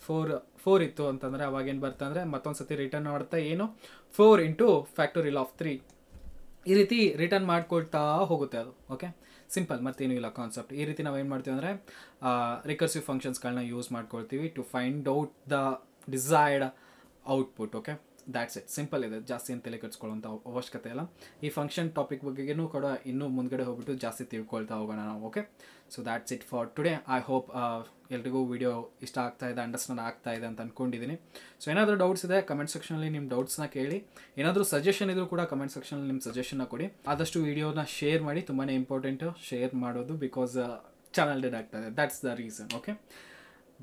4 ಇತ್ತು ಅಂತಂದರೆ ಅವಾಗ ಏನು ಬರುತ್ತೆ ಅಂದರೆ ಮತ್ತೊಂದು ಸತಿ ರಿಟರ್ನ್ ಮಾಡುತ್ತೆ. ಏನು? 4 ಇಂಟು ಫ್ಯಾಕ್ಟೋರಿಯಲ್ ಆಫ್ 3. ಈ ರೀತಿ ರಿಟರ್ನ್ ಮಾಡ್ಕೊಳ್ತಾ ಹೋಗುತ್ತೆ ಅದು. ಓಕೆ, ಸಿಂಪಲ್, ಮತ್ತೇನು ಇಲ್ಲ ಕಾನ್ಸೆಪ್ಟ್. ಈ ರೀತಿ ನಾವು ಏನು ಮಾಡ್ತೀವಿ ಅಂದರೆ ರಿಕರ್ಸಿವ್ ಫಂಕ್ಷನ್ಸ್ಗಳನ್ನ ಯೂಸ್ ಮಾಡ್ಕೊಳ್ತೀವಿ to find out the desired output. Okay, that's it. Simple ಇದೆ, ಜಾಸ್ತಿ ಏನು ತಲೆ ಕೆಡಿಸ್ಕೊಳ್ಳೋಂಥ ಅವಶ್ಯಕತೆ ಇಲ್ಲ. ಈ ಫಂಕ್ಷನ್ ಟಾಪಿಕ್ ಬಗ್ಗೆನೂ ಕೂಡ ಇನ್ನೂ ಮುಂದ್ಗಡೆ ಹೋಗ್ಬಿಟ್ಟು ಜಾಸ್ತಿ ತಿಳ್ಕೊಳ್ತಾ ಹೋಗೋಣ ನಾವು. Okay, so that's it for today. I hope ಎಲ್ರಿಗೂ ವಿಡಿಯೋ ಇಷ್ಟ ಆಗ್ತಾ ಇದೆ, ಅಂಡರ್ಸ್ಟ್ಯಾಂಡ್ ಆಗ್ತಾ ಇದೆ ಅಂತ ಅಂದ್ಕೊಂಡಿದ್ದೀನಿ. ಸೊ ಏನಾದರೂ ಡೌಟ್ಸ್ ಇದೆ ಕಮೆಂಟ್ ಸೆಕ್ಷನಲ್ಲಿ ನಿಮ್ಮ ಡೌಟ್ಸ್ನ ಕೇಳಿ. ಏನಾದರೂ ಸಜೆಷನ್ ಇದ್ರೂ ಕೂಡ ಕಮೆಂಟ್ ಸೆಕ್ಷನಲ್ಲಿ ನಿಮ್ಮ ಸಜೆಷನ್ನ ಕೊಡಿ. ಆದಷ್ಟು ವಿಡಿಯೋನ ಶೇರ್ ಮಾಡಿ, ತುಂಬಾ ಇಂಪಾರ್ಟೆಂಟು ಶೇರ್ ಮಾಡೋದು, ಬಿಕಾಸ್ ಚಾನಲ್ ಡೆಡ್ ಆಗ್ತಾಯಿದೆ. That's the reason. Okay,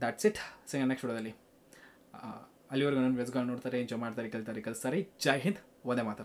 that's it. So next ವಿಡಿಯೋದಲ್ಲಿ ಅಲ್ಲಿವರೆಗೂ ನನ್ನ ವೇಸ್ಗಳು ನೋಡ್ತಾರೆ, ಎಂಜಾಯ್ ಮಾಡ್ತಾರೆ, ಕಲಿಸ್ತಾರೆ. ಜೈ ಹಿಂದ್, ವಂದೇ ಮಾತರಂ.